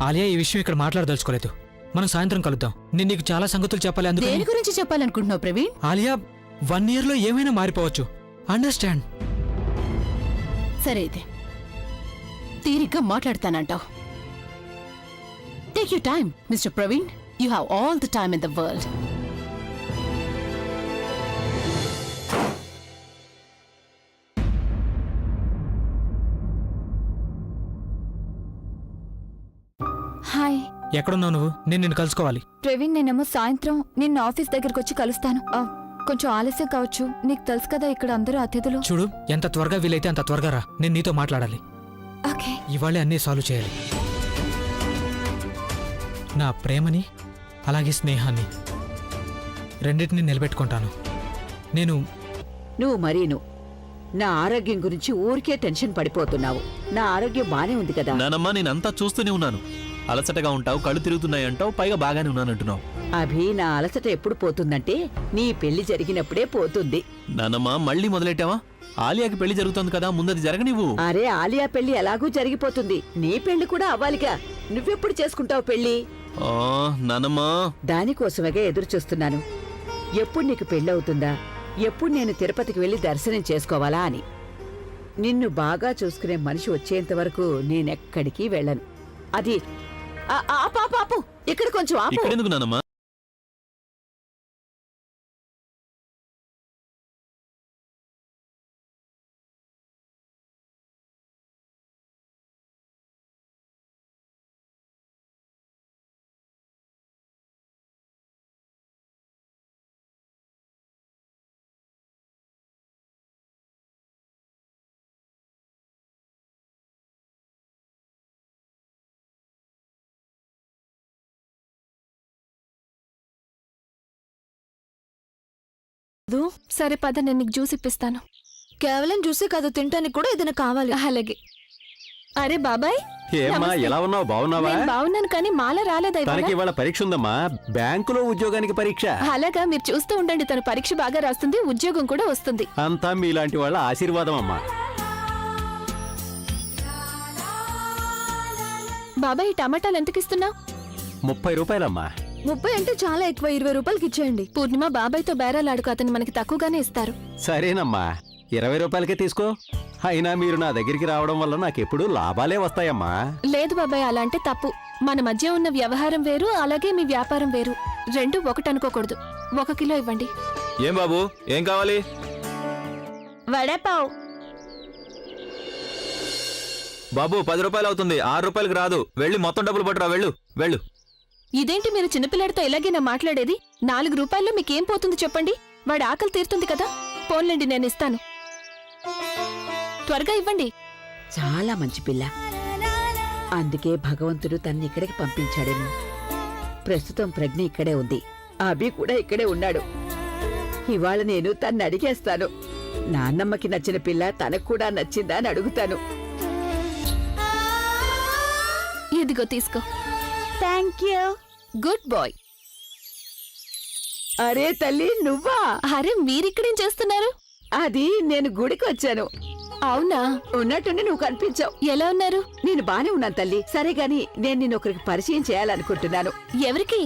[SPEAKER 9] ఆలియా, ఈ విషయం ఇక్కడ మాట్లాడదలుచుకోలేదు. మనం సాయంత్రం కలుద్దాం. నేను నీకు చాలా సంగతులు చెప్పాలి. అందుకని
[SPEAKER 2] దేని గురించి చెప్పాలనుకుంటున్నావు ప్రవీణ్?
[SPEAKER 9] ఆలియా, 1 yearలో ఏమైనా మారిపోవచ్చు. అండర్స్టాండ్.
[SPEAKER 2] సరే అయితే తీరిగ్గా మాట్లాడతానంటావు. Take you time mister Praveen. You have all the time in the world.
[SPEAKER 3] Hi
[SPEAKER 9] ఎక్కడున్నావు నువ్వు? నేను నిన్ను కలుసుకోవాలి.
[SPEAKER 3] ప్రవీణ్, నేనేమో సాయంత్రం నిన్న ఆఫీస్ దగ్గరకు వచ్చి కలుస్తాను. కొంచెం ఆలస్యం కావచ్చు, నీకు తెలుసు కదా ఇక్కడ అందరూ అతిథులు.
[SPEAKER 9] చూడు, ఎంత త్వరగా వీలైతే అంత త్వరగా రా. నేను నీతో మాట్లాడాలి.
[SPEAKER 3] ఓకే.
[SPEAKER 9] ఇవాళే అన్నీ సాల్వ్ చేయాలి. నా ప్రేమని అలాగే స్నేహాన్ని రెండింటిని నిలబెట్టుకుంటాను.
[SPEAKER 10] నువ్వు మరీను నా ఆరోగ్యం గురించి ఊరికే టెన్షన్ పడిపోతున్నావు. నా ఆరోగ్యం బానే ఉంది కదా.
[SPEAKER 8] నానమ్మా నేనంతా చూస్తూనే ఉన్నాను. అలసటగా ఉంటావు, కళ్ళు తిరుగుతున్నాయి అంటావు, పైగా బాగానే ఉన్నానంటున్నావు.
[SPEAKER 10] అభి, నా అలసట ఎప్పుడు పోతుందంటే నీ పెళ్లి జరిగినప్పుడే పోతుంది.
[SPEAKER 8] నానమ్మా మళ్ళీ మొదలెట్టావా? ఆలియాకి పెళ్లి జరుగుతోంది కదా, ముందది జరగనివ్వు.
[SPEAKER 10] అరే, ఆలియా పెళ్లి ఎలాగూ జరిగిపోతుంది. నీ పెళ్లి కూడా అవ్వాలిగా. నువ్వెప్పుడు చేసుకుంటావు పెళ్లి?
[SPEAKER 8] ఆ, నానమ్మా
[SPEAKER 10] దానికోసమేగా ఎదురు చూస్తున్నాను. ఎప్పుడు నీకు పెళ్ళవుతుందా, ఎప్పుడు నేను తిరుపతికి వెళ్లి దర్శనం చేసుకోవాలా అని. నిన్ను బాగా చూసుకునే మనిషి వచ్చేంత వరకు నేనెక్కడికి వెళ్ళను. అది ఆపు, ఇక్కడ కొంచెం ఆపు.
[SPEAKER 8] ఇక్కడెందుకు నానమ్మా?
[SPEAKER 1] సరే పద, నేను నీకు జ్యూస్ ఇప్పిస్తాను.
[SPEAKER 3] కేవలం జ్యూసే కాదు, తినటానికి కూడా ఏదైనా కావాలి.
[SPEAKER 1] అలాగే. అరే బాబాయ్,
[SPEAKER 11] ఏమ్మా,
[SPEAKER 1] నమస్తే.
[SPEAKER 11] ఎలా ఉన్నావు? బాగున్నావా?
[SPEAKER 1] నేను బాగున్నాను, కానీ మాల రాలేదా ఇవాళ?
[SPEAKER 11] తనకి ఇవాళ పరీక్ష ఉందమ్మా, బ్యాంకులో ఉద్యోగానికి పరీక్ష.
[SPEAKER 1] అలాగా, మీరు చూస్తూ ఉండండి. తను పరీక్ష బాగా రాస్తుంది, ఉద్యోగం కూడా వస్తుంది.
[SPEAKER 11] అంతా మీలాంటి వాళ్ళ ఆశీర్వాదం అమ్మా.
[SPEAKER 1] బాబాయ్, ఈ టమాటాలు ఎంతకిస్తున్నావు?
[SPEAKER 11] 30 రూపాయలమ్మా.
[SPEAKER 3] 30 అంటే చాలా ఎక్కువ. 20 రూపాయలకి ఇచ్చేయండి.
[SPEAKER 1] పూర్ణిమ, బాబాయ్తో బేరాలాడుకు, అతను మనకి తక్కువగానే ఇస్తారు.
[SPEAKER 11] సరేనమ్మా, 20 రూపాయలకే తీసుకో. అయినా మీరు నా దగ్గరికి రావడం వల్ల నాకెప్పుడు లాభాలే వస్తాయమ్మా.
[SPEAKER 1] లేదు బాబాయ్, అలా అంటే తప్పు. మన మధ్య ఉన్న వ్యవహారం వేరు, అలాగే మీ వ్యాపారం వేరు. రెండు ఒకటి అనుకోకూడదు. 1 కిలో ఇవ్వండి.
[SPEAKER 8] ఏం బాబు, ఏం కావాలి?
[SPEAKER 1] వడపావ్.
[SPEAKER 8] బాబు 10 రూపాయలు అవుతుంది, 6 రూపాయలకి రాదు. వెళ్ళి మొత్తం డబ్బులు పట్టురా, వెళ్ళు వెళ్ళు.
[SPEAKER 1] ఇదేంటి మీరు చిన్నపిల్లాడితో ఇలాగేనా మాట్లాడేది? 4 రూపాయల్లో మీకేం పోతుంది చెప్పండి? వాడి ఆకలి తీరుతుంది కదా. పోన్లేండి, నేను ఇస్తాను. త్వరగా ఇవ్వండి.
[SPEAKER 10] చాలా మంచి పిల్ల. అందుకే భగవంతుడు తన్ని ఇక్కడికి పంపించాడేమో. ప్రస్తుతం ప్రజ్ఞ ఇక్కడే ఉంది, అభి కూడా ఇక్కడే ఉన్నాడు. ఇవాళ నేను తన్ని అడిగేస్తాను. నాన్నమ్మకి నచ్చిన పిల్ల తనకు కూడా నచ్చిందా అని అడుగుతాను.
[SPEAKER 1] ఇదిగో తీసుకో.
[SPEAKER 10] Thank you.
[SPEAKER 1] Good boy.
[SPEAKER 10] అరే తల్లి, నువ్వా?
[SPEAKER 1] అరే, మీరిక్కడేం చేస్తున్నారు?
[SPEAKER 10] అది నేను గుడికి వచ్చాను.
[SPEAKER 1] అవునా?
[SPEAKER 10] ఉన్నట్టుండి నువ్వు కనిపించావు.
[SPEAKER 1] ఎలా ఉన్నారు?
[SPEAKER 10] నేను బానే ఉన్నాను తల్లి. సరే గాని నేను నిన్ను ఒకరికి పరిచయం చేయాలనుకుంటున్నాను.
[SPEAKER 1] ఎవరికి?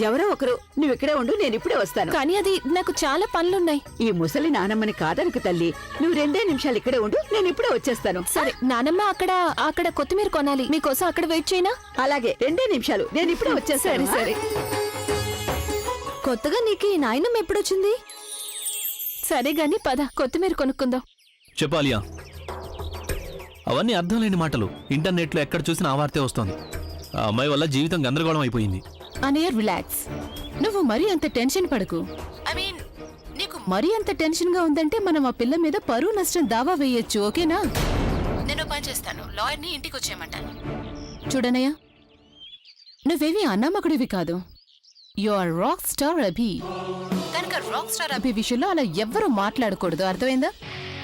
[SPEAKER 10] ఎవరో ఒకరు. నువ్వు ఇక్కడే ఉండు, నేను ఇప్పుడే వస్తాను.
[SPEAKER 1] కానీ అది నాకు చాలా పనులున్నాయి.
[SPEAKER 10] ఈ ముసలి నానమ్మని కాదనుకు తల్లి. నువ్వు 2 నిమిషాలు ఇక్కడే ఉండు, నేను ఇప్పుడే వచ్చేస్తాను.
[SPEAKER 1] సరే, నానమ్మ అక్కడ కొత్తిమీర కొనాలి. మీకోసం అక్కడ వెయిట్ చేయనా?
[SPEAKER 10] అలాగే, 2 నిమిషాలు, నేను ఇప్పుడే వచ్చేస్తాను.
[SPEAKER 1] సరే.
[SPEAKER 3] కొత్తగా నీకు ఈ నాయనం ఎప్పుడొచ్చింది?
[SPEAKER 1] సరే గాని పద, కొత్తిమీర కొనుక్కుందాం.
[SPEAKER 8] చెప్పాలియా, అవన్నీ అర్థం లేని మాటలు. ఇంటర్నెట్లో ఎక్కడ చూసినా ఆ వార్తే వస్తోంది. ఆ అమ్మాయి వల్ల జీవితం గందరగోళం అయిపోయింది.
[SPEAKER 2] అనయ్య, రిలాక్స్. నువ్వు మరీ అంత టెన్షన్ పడకు. నీకు మరీ అంత టెన్షన్ గా ఉందంటే మనం ఆ పిల్ల మీద పరువు నష్టం దావా వేయొచ్చు. ఓకేనా? నేను పని చేస్తాను, లాయర్ని ఇంటికి వచ్చేయమంటాను. చూడనయ్య, నువ్వేవి అన్నామకుడివి కాదు. యు ఆర్ రాక్ స్టార్ అభి. కనుక రాక్ స్టార్ అభి విషయంలో అలా ఎవ్వరూ మాట్లాడకూడదు, అర్థమైందా?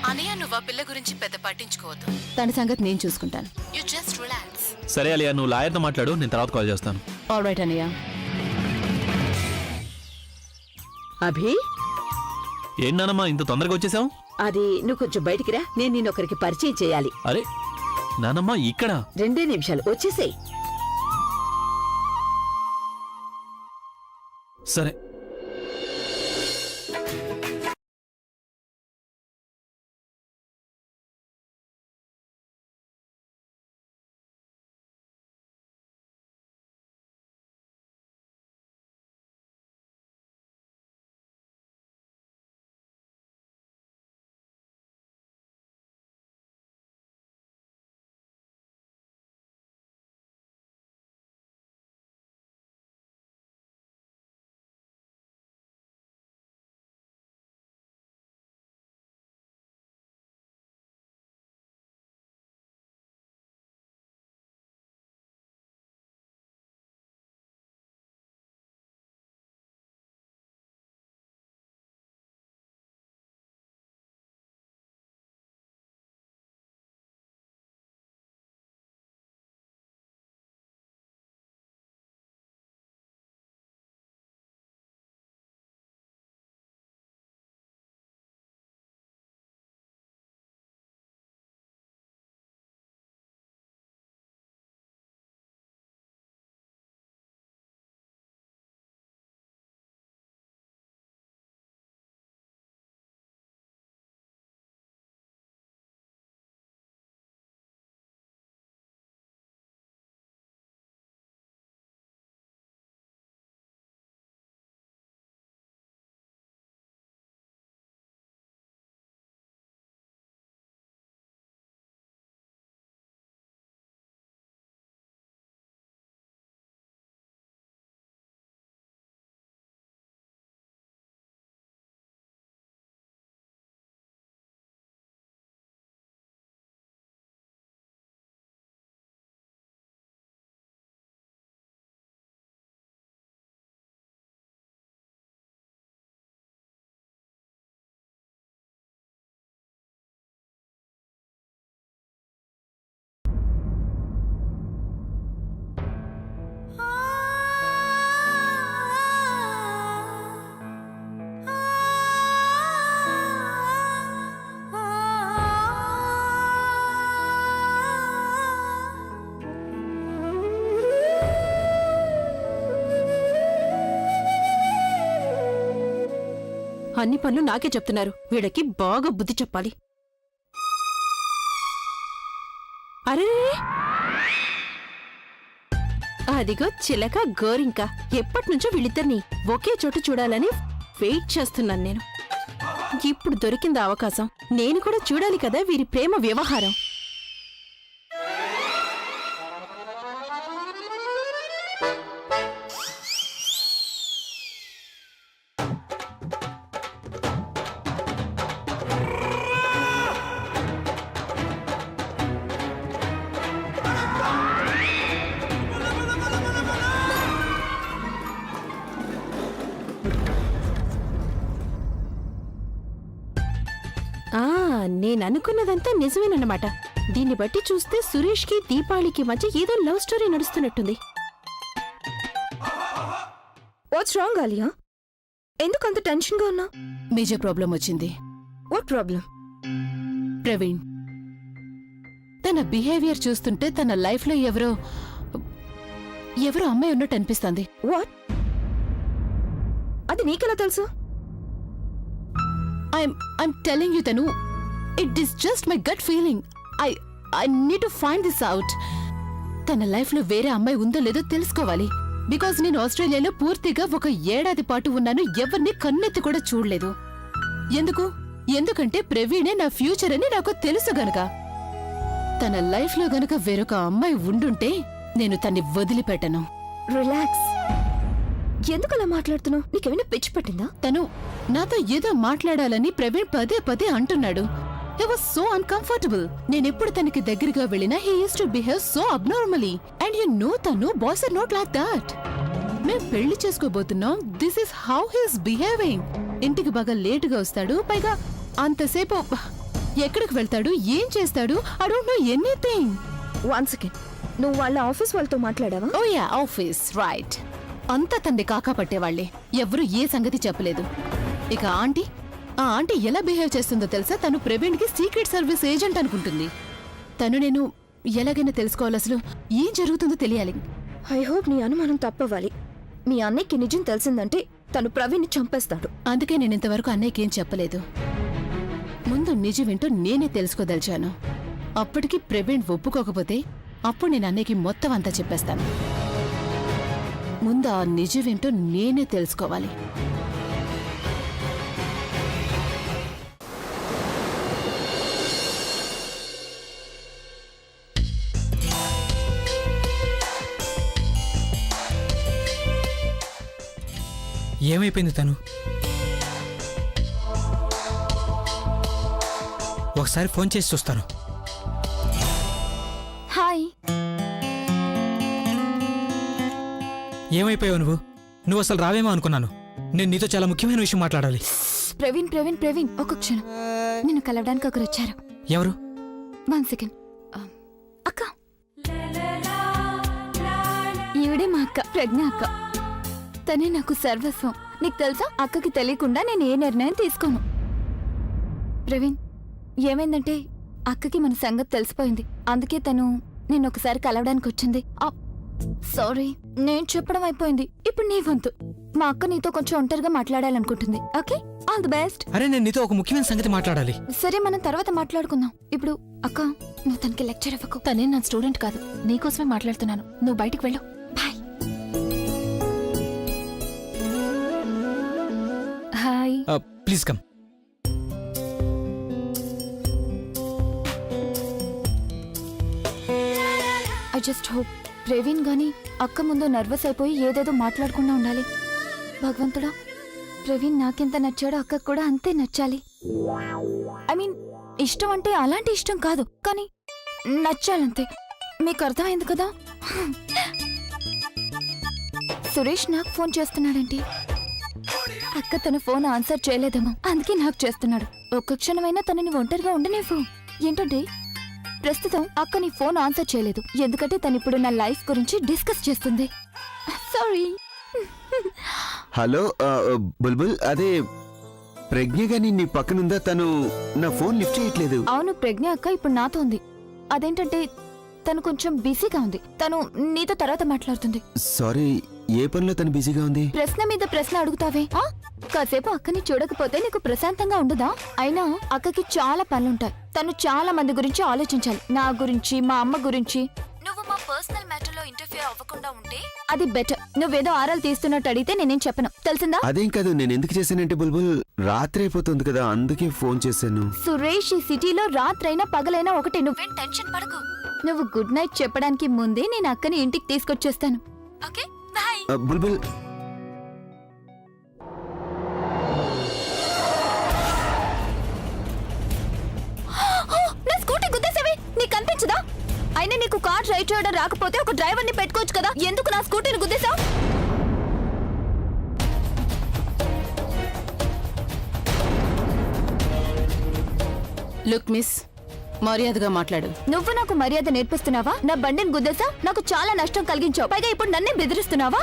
[SPEAKER 2] అనయ్య, నువ్వు ఆ పిల్ల గురించి పెద్ద పట్టించుకోవద్దు. తన సంగతి నేను చూసుకుంటాను. You just relax.
[SPEAKER 8] సరే అలియా, నువ్వు లాయర్తో మాట్లాడు, నేను తర్వాత కాల్ చేస్తాను.
[SPEAKER 2] ఆల్ రైట్ అనయ్య.
[SPEAKER 10] అభి,
[SPEAKER 8] ఏం నానమ్మా ఇంత తొందరగా వచ్చేసావు?
[SPEAKER 10] అది నువ్వు కొంచెం బయటికి రా, నేను నిన్ను ఒకరికి పరిచయం చేయాలి.
[SPEAKER 8] అరే నానమ్మా, ఇక్కడ
[SPEAKER 10] 2 నిమిషాలు, వచ్చేసేయ్.
[SPEAKER 8] సరే.
[SPEAKER 4] అన్ని పనులు నాకే చెప్తున్నారు. వీళ్ళకి బాగా బుద్ధి చెప్పాలి. అరే, అదిగో చిలక గోరింక. ఎప్పటినుంచో వీళ్ళిద్దరిని ఒకే చోట చూడాలని వెయిట్ చేస్తున్నాను నేను. ఇప్పుడు దొరికింది అవకాశం. నేను కూడా చూడాలి కదా వీరి ప్రేమ వ్యవహారం. నేననుకున్నదంతా నిజమేనన్నమాట. దీన్ని బట్టి చూస్తే సురేష్కి దీపాళికి మధ్య ఏదో లవ్ స్టోరీ నడుస్తున్నట్టుంది.
[SPEAKER 1] What's wrong Alia? ఎందుకు అంత టెన్షన్గా ఉన్నా?
[SPEAKER 2] మేజర్ ప్రాబ్లం వచ్చింది.
[SPEAKER 1] What problem?
[SPEAKER 2] ప్రవీణ్ తన బిహేవియర్ చూస్తుంటే తన లైఫ్లో ఎవరో అమ్మాయి ఉన్నట్టు అనిపిస్తుంది.
[SPEAKER 1] వాట్? అది నీకెలా తెలుసు?
[SPEAKER 2] I'm telling you, Tanu. It is just my gut feeling. I need to find this out. తన లైఫ్ లో వేరే అమ్మాయి ఉందో లేదో తెలుసుకోవాలి. బికాజ్ నేను ఆస్ట్రేలియాలో పూర్తిగా 1 ఏడాది పాటు ఉన్నాను. ఎవరిని కన్నెత్తి కూడా చూడలేదు. ఎందుకంటే ప్రవీణే నా ఫ్యూచర్ అని నాకు తెలుసు గనక. తన లైఫ్ లో గనక వేరొక అమ్మాయి ఉండుంటే నేను తన్ని వదిలిపెట్టను.
[SPEAKER 1] రిలాక్స్. ఎందుకు అలా మాట్లాడుతున్నావు? నీకేమైనా పిచ్చి పట్టిందా?
[SPEAKER 2] తను నాతో ఏదో మాట్లాడాలని ప్రవీణ్ పదే పదే అంటున్నాడు. He was so uncomfortable. నేనెప్పుడు తనకి దగ్గరగా వెళ్ళినా he used to behave so abnormally. And you know, Tanu, boys are not like that. మేం పెళ్లి చేసుకోబోతున్నాం. This is how he is behaving. ఇంటికి బాగా లేటుగా వస్తాడు. పైగా అంతసేపు ఎక్కడికి వెళ్తాడు, ఏం చేస్తాడు, I don't know anything.
[SPEAKER 1] One second. నువ్వు వాళ్ళ ఆఫీస్ వాళ్ళతో మాట్లాడావా?
[SPEAKER 2] Oh yeah, office, right. అంతా తండ్రి కాకా పట్టేవాళ్లే. ఎవ్వరూ ఏ సంగతి చెప్పలేదు. ఇక ఆ ఆంటీ ఎలా బిహేవ్ చేస్తుందో తెలుసా? తను ప్రవీణ్కి సీక్రెట్ సర్వీస్ ఏజెంట్ అనుకుంటుంది. నేను ఎలాగైనా తెలుసుకోవాలి. అసలు ఏం జరుగుతుందో తెలియాలి.
[SPEAKER 1] ఐ హోప్ నీ అనుమానం తప్పవాలి. మీ అన్నయ్యకి నిజం తెలిసిందంటే తను ప్రవీణ్ని చంపేస్తాడు.
[SPEAKER 2] అందుకే నేను ఇంతవరకు అన్నయ్యకి ఏం చెప్పలేదు. ముందు నిజమేంటో నేనే తెలుసుకోదలిచాను. అప్పటికి ప్రవీణ్ ఒప్పుకోకపోతే అప్పుడు నేను అన్నయ్యకి మొత్తం అంతా చెప్పేస్తాను. ముందు ఆ నిజమేంటో నేనే తెలుసుకోవాలి.
[SPEAKER 9] ఏమైపోయింది తను? ఒకసారి ఫోన్ చేసి చూస్తాను.
[SPEAKER 3] హాయ్.
[SPEAKER 9] ఏమైపోయావు నువ్వు అసలు రావేమో అనుకున్నాను. నేను నీతో చాలా ముఖ్యమైన విషయం మాట్లాడాలి.
[SPEAKER 3] ప్రవీణ్ ఒక క్షణం. నిన్ను కలవడానికి ఒకరు వచ్చారు.
[SPEAKER 9] ఎవరు?
[SPEAKER 3] 1 సెకండ్. అక్క, ఈవిడే మా అక్క, ప్రజ్ఞ అక్క. తనే నాకు సర్వస్వం. నీకు తెలుసా, అక్కకి తెలియకుండా నేను ఏ నిర్ణయం తీసుకోను. ప్రవీణ్, ఏమైందంటే అక్కకి మన సంగతి తెలిసిపోయింది. అందుకే తను నిన్ను ఒకసారి కలవడానికి వచ్చింది. సారీ, నేను చెప్పడం అయిపోయింది. ఇప్పుడు నీ వంతు. మా అక్క నీతో కొంచెం ఒంటరిగా మాట్లాడాలనుకుంటుంది. Okay, all the best.
[SPEAKER 9] అరే, నేను నీతో ఒక ముఖ్యమైన సంగతి మాట్లాడాలి.
[SPEAKER 3] సరే, మనం తర్వాత మాట్లాడుకుందాం. ఇప్పుడు అక్క, నువ్వు తనకి లెక్చర్ ఇవ్వకు.
[SPEAKER 1] తనే నా స్టూడెంట్ కాదు, నీకోసమే మాట్లాడుతున్నాను. నువ్వు బయటికి వెళ్ళు.
[SPEAKER 3] Bye.
[SPEAKER 1] Hi.
[SPEAKER 9] Please come.
[SPEAKER 3] I just hope Praveen గాని అక్క ముందు నర్వస్ అయిపోయి ఏదేదో మాట్లాడకుండా ఉండాలి. భగవంతుడా, ప్రవీణ్ నాకెంత నచ్చాడో అక్కకు కూడా అంతే నచ్చాలి. ఐ మీన్, ఇష్టం అంటే అలాంటి ఇష్టం కాదు, కానీ నచ్చాలంతే. మీకు అర్థమైంది కదా? సురేష్ నాకు ఫోన్ చేస్తున్నాడేంటి? అక్క తన ఫోన్ ఆన్సర్ చేయలేదేమో, అందుకే నాకు చేస్తున్నాడు. ఒక్క క్షణమైనా తనని ఒంటరిగా ఉండనివ్వు. ఏంటంటే ప్రస్తుతం అక్క నీ ఫోన్ ఆన్సర్ చేయలేదు, ఎందుకంటే తను ఇప్పుడు నా లైఫ్ గురించి డిస్కస్ చేస్తుంది. సారీ.
[SPEAKER 7] హలో బుల్బుల్, అదే ప్రజ్ఞ గాని నీ పక్కనుందా? తను నా ఫోన్ లిఫ్ట్ చేయట్లేదు.
[SPEAKER 3] అవును, ప్రజ్ఞ అక్క ఇప్పుడు నాతో ఉంది. అదేంటంటే తను కొంచెం బిజీగా ఉంది. తను నీతో తర్వాత మాట్లాడుతుంది.
[SPEAKER 7] సారీ, ఏ పనిలో తను బిజీగా ఉంది?
[SPEAKER 3] ప్రశ్న మీద ప్రశ్న అడుగుతావే ఆ? కాసేపు అక్కని చూడకపోతే నీకు ప్రశాంతంగా ఉండదా? అయినా అక్కకి చాలా పనులుంటాయి. తను చాలా మంది గురించి ఆలోచించాలి. నా గురించి, మా అమ్మ గురించి. నువ్వు మా పర్సనల్ మ్యాటర్ లో ఇంటర్ఫియర్ అవ్వకుండా ఉంటే అది బెటర్. నువ్వేదో ఆరాలు తీస్తున్నట్టు అడిగితే నేనేం చెప్పను, తెలిసిందా?
[SPEAKER 7] అదేం కాదు, నేను ఎందుకు చేశానంటే బుల్బుల్, రాత్రి అయిపోతుంది కదా, అందుకే ఫోన్ చేశాను.
[SPEAKER 3] సురేష్, ఈ సిటీలో రాత్రైనా పగలైనా ఒకటే. నువ్వేం టెన్షన్ పడకు. నువ్వు గుడ్ నైట్ చెప్పడానికి ముందే నేను అక్కని ఇంటికి తీసుకొచ్చేస్తాను. Okay, bye.
[SPEAKER 7] బుల్బుల్,
[SPEAKER 3] నా స్కూటీ గుద్దేసేవి నీకు కనిపించదా? అయినా నీకు కార్ డ్రైవ్ చేయడం రాకపోతే ఒక డ్రైవర్ని పెట్టుకోవచ్చు కదా, ఎందుకు నా స్కూటీని గుద్దేశావు?
[SPEAKER 2] లుక్ మిస్, మర్యాదగా మాట్లాడు.
[SPEAKER 3] నువ్వు నాకు మర్యాద నేర్పిస్తున్నావా? నా బండిని గుద్దేశా, నాకు చాలా నష్టం కలిగించావు. పైగా ఇప్పుడు నన్నే బెదిరిస్తున్నావా?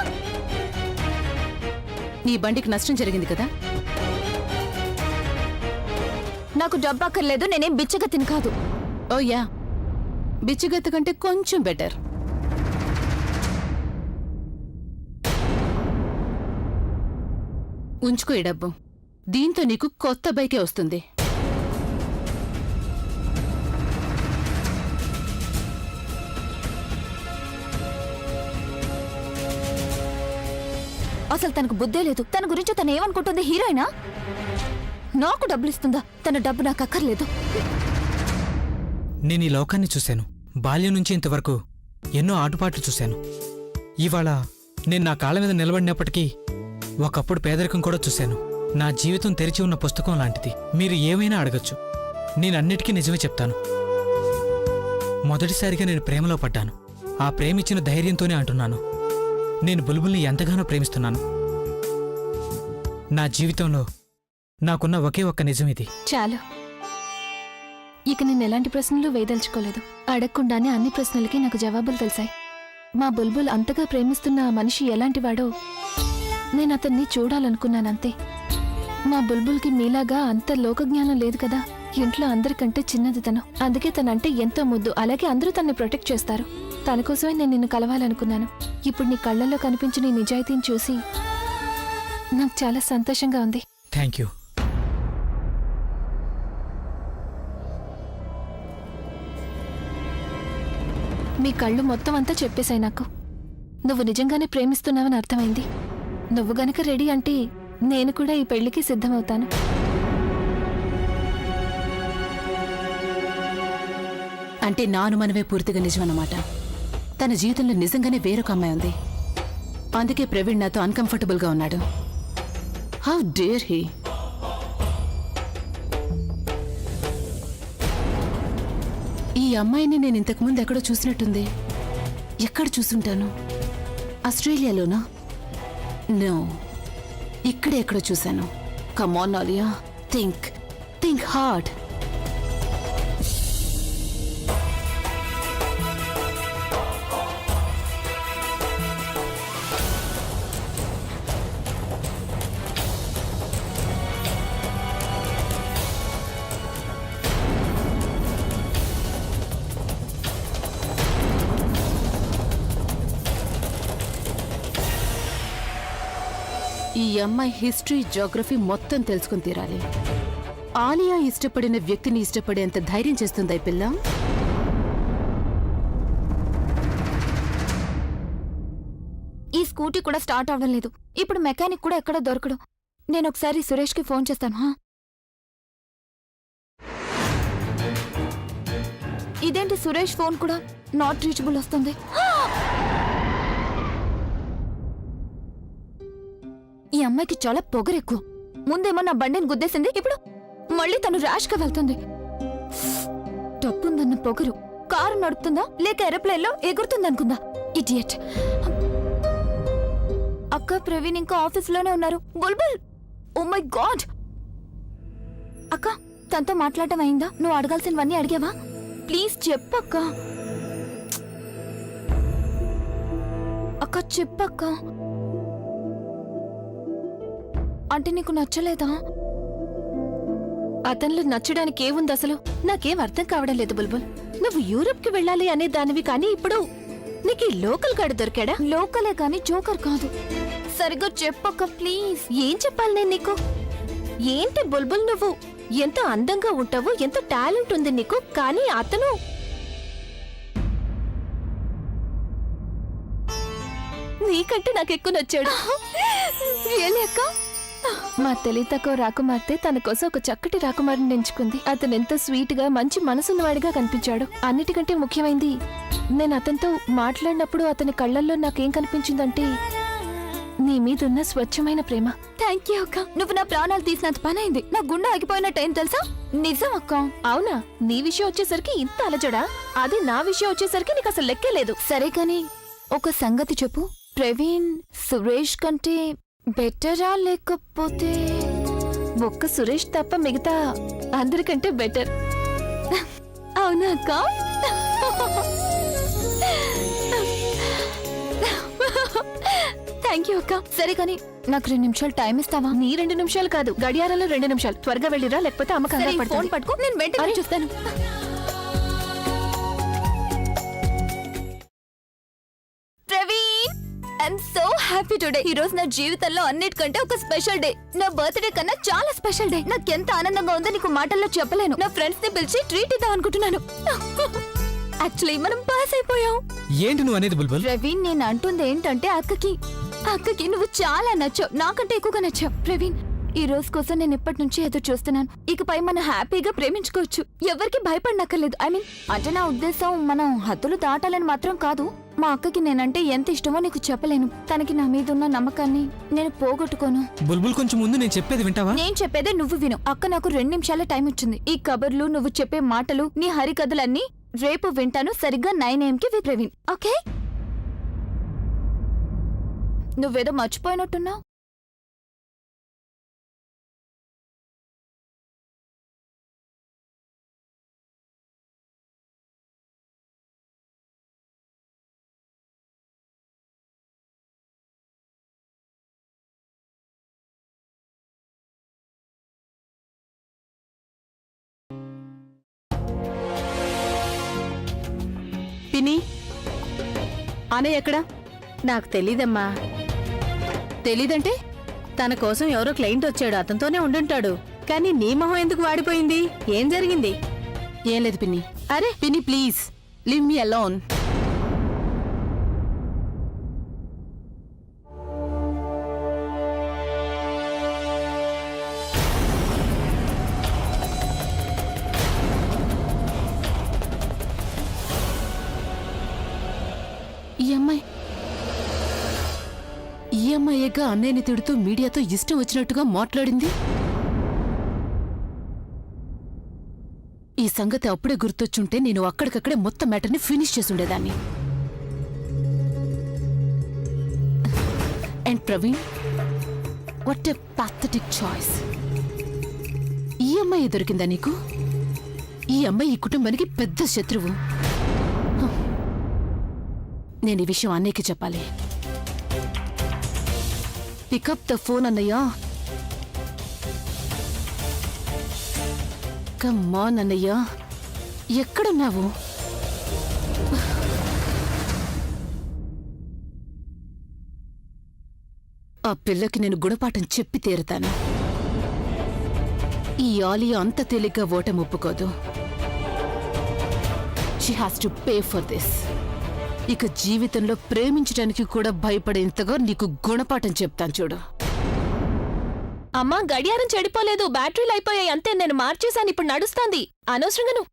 [SPEAKER 2] నీ బండికి నష్టం జరిగింది కదా.
[SPEAKER 3] నాకు డబ్బు అక్కర్లేదు, నేనేం బిచ్చగతిని కాదు.
[SPEAKER 2] ఓ యా, బిచ్చుగత్త కంటే కొంచెం బెటర్. ఉంచుకో ఈ డబ్బు, దీంతో నీకు కొత్త బైకే వస్తుంది.
[SPEAKER 3] అసలు తనకు బుద్ధే లేదు. తన గురించి తను ఏమనుకుంటుంది? హీరోయినా? నాకు డబ్బులు ఇస్తుందా? తన డబ్బు నాకు అక్కర్లేదు.
[SPEAKER 9] నేను ఈ లోకాన్ని చూశాను. బాల్యం నుంచి ఇంతవరకు ఎన్నో ఆటుపాట్లు చూశాను. ఇవాళ నేను నా కాళ్ళ మీద నిలబడినప్పటికీ ఒకప్పుడు పేదరికం కూడా చూశాను. నా జీవితం తెరిచి ఉన్న పుస్తకం లాంటిది. మీరు ఏమైనా అడగచ్చు, నేనన్నిటికీ నిజమే చెప్తాను. మొదటిసారిగా నేను ప్రేమలో పడ్డాను. ఆ ప్రేమిచ్చిన ధైర్యంతోనే అంటున్నాను, నేను బుల్బుల్ని ఎంతగానో ప్రేమిస్తున్నాను. నా జీవితంలో నాకున్న ఒకే ఒక్క నిజం ఇది.
[SPEAKER 1] చాలు, ఇక నేను ఎలాంటి ప్రశ్నలు వేయదలుచుకోలేదు. అడగకుండానే అన్ని ప్రశ్నలకి నాకు జవాబులు తెలిసాయి. మా బుల్బుల్ అంతగా ప్రేమిస్తున్న ఆ మనిషి ఎలాంటివాడో నేను అతన్ని చూడాలనుకున్నానంతే. మా బుల్బుల్కి మీలాగా అంత లోకజ్ఞానం లేదు కదా. ఇంట్లో అందరికంటే చిన్నది తను, అందుకే తనంటే ఎంతో ముద్దు. అలాగే అందరూ తనని ప్రొటెక్ట్ చేస్తారు. తన కోసమే నేను నిన్ను కలవాలనుకున్నాను. ఇప్పుడు నీ కళ్ళల్లో కనిపించిన నీ నిజాయితీని చూసి నాకు చాలా సంతోషంగా ఉంది.
[SPEAKER 9] Thank you.
[SPEAKER 1] మీ కళ్ళు మొత్తం అంతా చెప్పేశాయి నాకు. నువ్వు నిజంగానే ప్రేమిస్తున్నావని అర్థమైంది. నువ్వు గనక రెడీ అంటే నేను కూడా ఈ పెళ్లికి సిద్ధమవుతాను.
[SPEAKER 2] అంటే నా అనుమానమే పూర్తిగా నిజమన్నమాట. తన జీవితంలో నిజంగానే వేరొక అమ్మాయి ఉంది. అందుకే ప్రవీణ్ నాతో అన్కంఫర్టబుల్గా ఉన్నాడు. How dare he! ఈ అమ్మాయిని నేను ఇంతకుముందు ఎక్కడో చూసినట్టుంది. ఎక్కడ చూసుంటాను? ఆస్ట్రేలియాలోనా? నో, ఇక్కడే ఎక్కడో చూశాను. Come on Alia, think hard. ఈ అమ్మాయి హిస్టరీ, జోగ్రఫీ మొత్తం తెలుసుకుని తీరాలి. ఆలియా ఇష్టపడిన వ్యక్తిని ఇష్టపడేంత ధైర్యం చేస్తుందా ఈ పిల్ల?
[SPEAKER 3] ఈ స్కూటీ కూడా స్టార్ట్ అవడం లేదు. ఇప్పుడు మెకానిక్ కూడా ఎక్కడో దొరకడు. నేను ఒకసారి సురేష్కి ఫోన్ చేస్తాను. ఇదేంటి సురేష్ ఫోన్ కూడా నాట్ రీచబుల్ వస్తుంది? ఈ అమ్మాయికి చాలా పొగరెక్కువ. ముందేమో నా బండిని గుద్దేసింది, ఇప్పుడు మళ్ళీ తను ర్యాష్గా వెళ్తుంది. డబ్బుందన్న పొగరు కారు నడుపుతుందా లేక ఏరోప్లేన్లో ఎగురుతుందనుకుందా? ఇడియట్. అక్క, ప్రవీణ్ ఇంకా ఆఫీస్లోనే ఉన్నారు. బుల్బుల్, ఓ మై గాడ్. అక్క, తనతో మాట్లాడటం అయిందా? నువ్వు అడగాల్సినవన్నీ అడిగావా? ప్లీజ్ చెప్పక్క. అక్క చెప్పక్క. అంటే నీకు నచ్చలేదా?
[SPEAKER 1] అతనిలో నచ్చడానికి ఏముంది అసలు? నాకేం అర్థం కావడం లేదు బుల్బుల్. నువ్వు యూరప్ కి వెళ్ళాలి అనే దానివి, కానీ ఇప్పుడు నీకు ఈ లోకల్ గాడు దొరికాడా?
[SPEAKER 3] లోకలే కానీ జోకర్ కాదు. సరిగ్గా చెప్పక్క ప్లీజ్.
[SPEAKER 1] ఏం చెప్పాలి నేను నీకు? ఏంటి బుల్బుల్ నువ్వు ఎంతో అందంగా ఉంటావు, ఎంతో టాలెంట్ ఉంది నీకు, కానీ అతను నీకంటే నాకు ఎక్కువ నచ్చాడు.
[SPEAKER 3] రియల్లీ అక్క?
[SPEAKER 1] మా తెలితకో రాకుమార్తె తన కోసం ఒక చక్కటి రాకుమారిని ఎంచుకుంది. అతను ఎంతో స్వీట్ గా మంచి మనసున్నవాడిగా కనిపించాడు. అన్నిటికంటే ముఖ్యమైంది, నేను అతనితో మాట్లాడినప్పుడు అతని కళ్ళల్లో నాకేం కనిపించిందంటే నీ మీదున్న స్వచ్ఛమైన ప్రేమ.
[SPEAKER 3] థ్యాంక్ యూ అక్క. నువ్వు నా ప్రాణాలు తీసినంత పని అయింది. నా గుండె ఆగిపోయినట్టు ఏం తెలుసా? నిజం అక్క.
[SPEAKER 1] అవునా? నీ విషయం వచ్చేసరికి ఇంత అలజడా? అదే నా విషయం వచ్చేసరికి నీకు అసలు లెక్కే లేదు.
[SPEAKER 3] సరే కానీ ఒక సంగతి చెప్పు, ప్రవీణ్ సురేష్ కంటే బెటరా లేకపోతే?
[SPEAKER 1] ఒక్క సురేష్ తప్ప మిగతా అందరికంటే బెటర్.
[SPEAKER 3] అవునా అక్క? థ్యాంక్ యూ అక్క. సరే కానీ నాకు 2 నిమిషాలు టైం ఇస్తావా?
[SPEAKER 1] నీ 2 నిమిషాలు కాదు, గడియారంలో 2 నిమిషాలు. త్వరగా వెళ్ళిరా, లేకపోతే అమ్మ
[SPEAKER 3] సరే,
[SPEAKER 1] కంగారు
[SPEAKER 3] ఈ ఫోన్
[SPEAKER 1] పడుతుంది.
[SPEAKER 3] పట్టుకో, నేను వెంటనే చూస్తాను. Praveen, I'm so happy today. ఈ రోజు నా జీవితంలో అన్నిటికంటే ఒక స్పెషల్ డే. నా బర్త్డే కన్నా చాలా స్పెషల్ డే. నాకెంత ఆనందంగా ఉందో నీకు మాటల్లో చెప్పలేను. నా ఫ్రెండ్స్ ని పిలిచి ట్రీట్ ఇద్దాం అనుకుంటున్నాను. యాక్చువల్లీ మనం పాస్ అయిపోయాం.
[SPEAKER 9] ఏంటి నువ్వు అనేది బుల్బుల్?
[SPEAKER 3] ప్రవీణ్, నేను అంటుంది ఏంటంటే అక్కకి నువ్వు చాలా నచ్చావు, నాకంటే ఎక్కువగా నచ్చావు. ప్రవీణ్, ఈ రోజు కోసం నేను ఇప్పటి నుంచి ఎదురు చూస్తున్నాను. ఇకపై మనం హ్యాపీగా ప్రేమించుకోవచ్చు. ఎవరికి భయపడనక్కర్లేదు. ఐ మీన్, అంటే నా ఉద్దేశం మనం హద్దులు దాటాలని మాత్రం కాదు. మా అక్కకి నేనంటే ఎంత ఇష్టమో నీకు చెప్పలేను. తనకి నా మీద ఉన్న నమ్మకాన్ని నేను పోగొట్టుకోను.
[SPEAKER 9] బుల్బుల్, కొంచెం ముందు నేను చెప్పేది వింటావా?
[SPEAKER 3] నేను చెప్పేదే నువ్వు విను. అక్క నాకు 2 నిమిషాల టైం ఇచ్చింది. ఈ కబుర్లు, నువ్వు చెప్పే మాటలు, నీ హరికథలన్నీ రేపు వింటాను సరిగ్గా 9 AM కి ప్రవీణ్. ఓకే? నువ్వేదో మర్చిపోయినట్టున్నావు.
[SPEAKER 2] పిన్ని, అన్నయ్య ఎక్కడా?
[SPEAKER 5] నాకు తెలీదమ్మా.
[SPEAKER 2] తెలీదంటే?
[SPEAKER 5] తన కోసం ఎవరో క్లయింట్ వచ్చాడు, అతనితోనే ఉండుంటాడు. కానీ నీ మొహం ఎందుకు వాడిపోయింది? ఏం జరిగింది?
[SPEAKER 2] ఏం లేదు పిన్ని. అరే పిన్ని, ప్లీజ్ లీవ్ మీ అలోన్. ఈ అమ్మాయిగా అన్నయ్యని తిడుతూ మీడియాతో ఇష్టం వచ్చినట్టుగా మాట్లాడింది. ఈ సంగతి అప్పుడే గుర్తొచ్చుంటే నేను అక్కడికక్కడే మొత్తం మ్యాటర్ని ఫినిష్ చేసుండేదాన్ని. And Praveen, what a pathetic choice. ఈ అమ్మాయి దొరికిందా నీకు? ఈ అమ్మాయి ఈ కుటుంబానికి పెద్ద శత్రువు. నేను ఈ విషయం అన్నయ్యకి చెప్పాలి. పికప్ ద ఫోన్ అన్నయ్య. కమ్ ఆన్ అన్నయ్య, ఎక్కడున్నావు? ఆ పిల్లకి నేను గుణపాఠం చెప్పి తీరుతాను. ఈ ఆలియా అంత తేలిగ్గా ఓటమి ఒప్పుకోదు. She has to pay for this. ఇక జీవితంలో ప్రేమించడానికి కూడా భయపడేంతగా నీకు గుణపాఠం చెప్తాను చూడు.
[SPEAKER 1] అమ్మా, గడియారం చెడిపోలేదు, బ్యాటరీలు అయిపోయాయి అంతే. నేను మార్చేశాను, ఇప్పుడు నడుస్తోంది. అనవసరంగా నువ్వు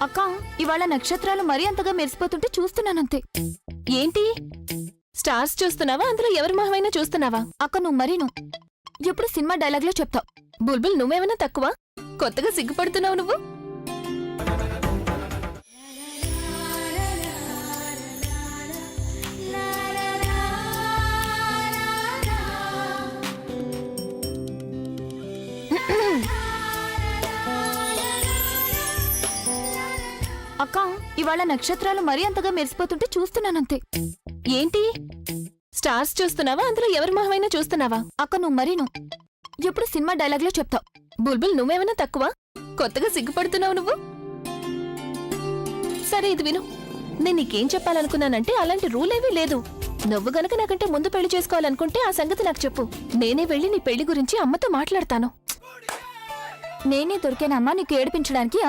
[SPEAKER 3] అక్క, ఇవాళ నక్షత్రాలు మరీ అంతగా మెరిసిపోతుంటే చూస్తున్నానంతే.
[SPEAKER 1] ఏంటి స్టార్స్ చూస్తున్నావా? అందులో ఎవరి మొహమైనా చూస్తున్నావా?
[SPEAKER 3] అక్క, నువ్వు ఎప్పుడు సినిమా డైలాగ్లో చెప్తావు.
[SPEAKER 1] బుల్బుల్, నువ్వేమైనా తక్కువ? కొత్తగా సిగ్గుపడుతున్నావు నువ్వు.
[SPEAKER 3] అక్క, ఇవాళ నక్షత్రాలు మరీ అంతగా మెరిసిపోతుంటే చూస్తున్నానంతే.
[SPEAKER 1] ఏంటి స్టార్స్ చూస్తున్నావా? అందులో ఎవరి మొహమైనా చూస్తున్నావా?
[SPEAKER 3] అక్క నువ్వు మరీను ఎప్పుడు సినిమా డైలాగ్లో చెప్తావు.
[SPEAKER 1] బుల్బుల్ నువ్వేమైనా తక్కువ? కొత్తగా సిగ్గుపడుతున్నావు నువ్వు. సరే ఇది విను, నేను నీకేం చెప్పాలనుకున్నానంటే అలాంటి రూల్ ఏమీ లేదు. నువ్వు గనక నాకంటే ముందు పెళ్లి చేసుకోవాలనుకుంటే ఆ సంగతి నాకు చెప్పు. నేనే వెళ్ళి నీ పెళ్లి గురించి అమ్మతో మాట్లాడతాను.
[SPEAKER 3] నేనే దొరికానమ్మా నీకు ఏడిపించడానికి?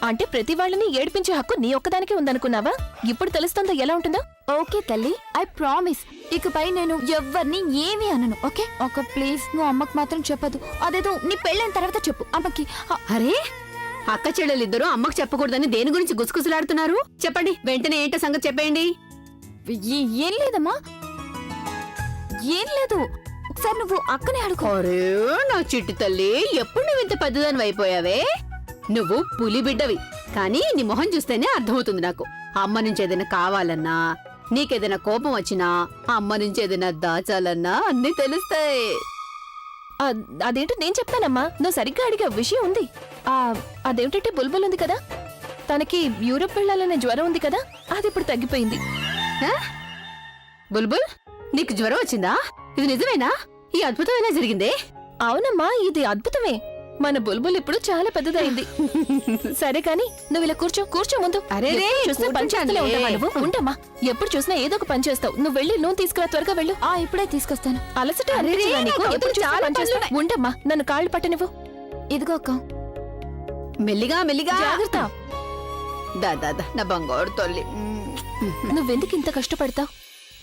[SPEAKER 1] అంటే ప్రతి వాళ్ళని ఏడిపించే హక్కు నీ ఒక్కదానికే ఉందనుకున్నావా? ఇప్పుడు తెలుస్తుందో ఎలా ఉంటుందో.
[SPEAKER 3] ఓకే తల్లి, ఐ ప్రామిస్ ఇకపై నేను ఎవ్వరిని ఏమీ అనను. ఓకే ఒక ప్లీజ్ నువ్వు అమ్మకి మాత్రం చెప్పదు. అదేదో నీ పెళ్ళైన తర్వాత చెప్పు అమ్మకి.
[SPEAKER 5] అరే అక్క చెల్లెలిద్దరూ అమ్మకు చెప్పకూడదని దేని గురించి గుసగుసలాడుతున్నారు? చెప్పండి, వెంటనే ఏంటో సంగతి చెప్పేయండి.
[SPEAKER 3] ఏం లేదమ్మా, ఏం లేదు. ఒకసారి నువ్వు అక్కనే అడుగు.
[SPEAKER 5] అరే నా చిట్టి తల్లి, ఎప్పుడు నువ్వు ఇంత పెద్దదాని అయిపోయావే? నువ్వు పులి బిడ్డవి, కానీ నీ మొహం చూస్తేనే అర్థమవుతుంది నాకు. అమ్మ నుంచి ఏదైనా కావాలన్నా, నీకేదైనా కోపం వచ్చినా, అమ్మ నుంచి ఏదైనా దాచాలన్నా అన్నీ తెలుస్తాయి.
[SPEAKER 1] అదేంటో నేను చెప్తానమ్మా, నువ్వు సరిగ్గా అడిగే విషయం ఉంది. అదేమిటంటే బుల్బుల్ ఉంది కదా, తనకి యూరోప్ వెళ్ళాలనే జ్వరం ఉంది కదా, అది ఇప్పుడు తగ్గిపోయింది.
[SPEAKER 5] బుల్బుల్ నీకు జ్వరం వచ్చిందా? ఇది నిజమేనా? ఈ అద్భుతమైనా జరిగిందే?
[SPEAKER 1] అవునమ్మా, ఇది అద్భుతమే. మన బుల్బుల్ ఇప్పుడు చాలా పెద్దదైంది. సరే కాని నువ్వు ఇలా కూర్చో ముందు.
[SPEAKER 5] అరే రే,
[SPEAKER 1] చూస్తే పని చేస్తూనే ఉంటావా నువ్వు? ఉండమ్మా, ఎప్పుడు చూసినా ఏదో ఒక పని చేస్తావు. నువ్వు వెళ్ళి నూనె తీసుకురా, త్వరగా వెళ్ళు.
[SPEAKER 3] ఇప్పుడే తీసుకొస్తాను.
[SPEAKER 1] అలసట అనిపించిందా నీకు? ఎప్పుడు చూసినా పని చేస్తావు. ఉండమ్మా, నన్ను కాళ్ళు పట్టనివ్వు.
[SPEAKER 3] ఇదిగో అక్క.
[SPEAKER 5] మెల్లిగా మెల్లిగా.
[SPEAKER 1] జాగ్రత్త.
[SPEAKER 5] దాదా నా బంగారు తల్లి.
[SPEAKER 1] నువ్వెందుకు ఇంత కష్టపడతావు?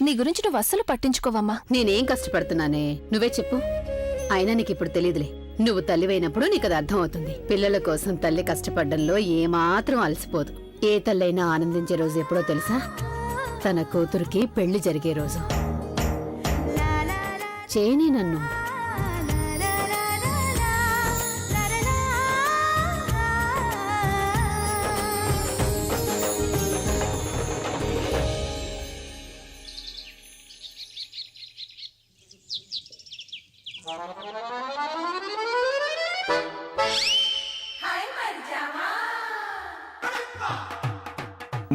[SPEAKER 1] నీ గురించి నువ్వు అస్సలు పట్టించుకోవమ్మా.
[SPEAKER 5] నేనేం కష్టపడుతున్నానే, నువ్వే చెప్పు. అయినా నీకు ఇప్పుడు తెలియదులే, నువ్వు తల్లివైనప్పుడు నీకు అది అర్థమవుతుంది. పిల్లల కోసం తల్లి కష్టపడ్డంలో ఏమాత్రం అలసిపోదు. ఏ తల్లైనా ఆనందించే రోజు ఎప్పుడో తెలుసా? తన కూతురికి పెళ్లి జరిగే రోజు. చేని నన్ను.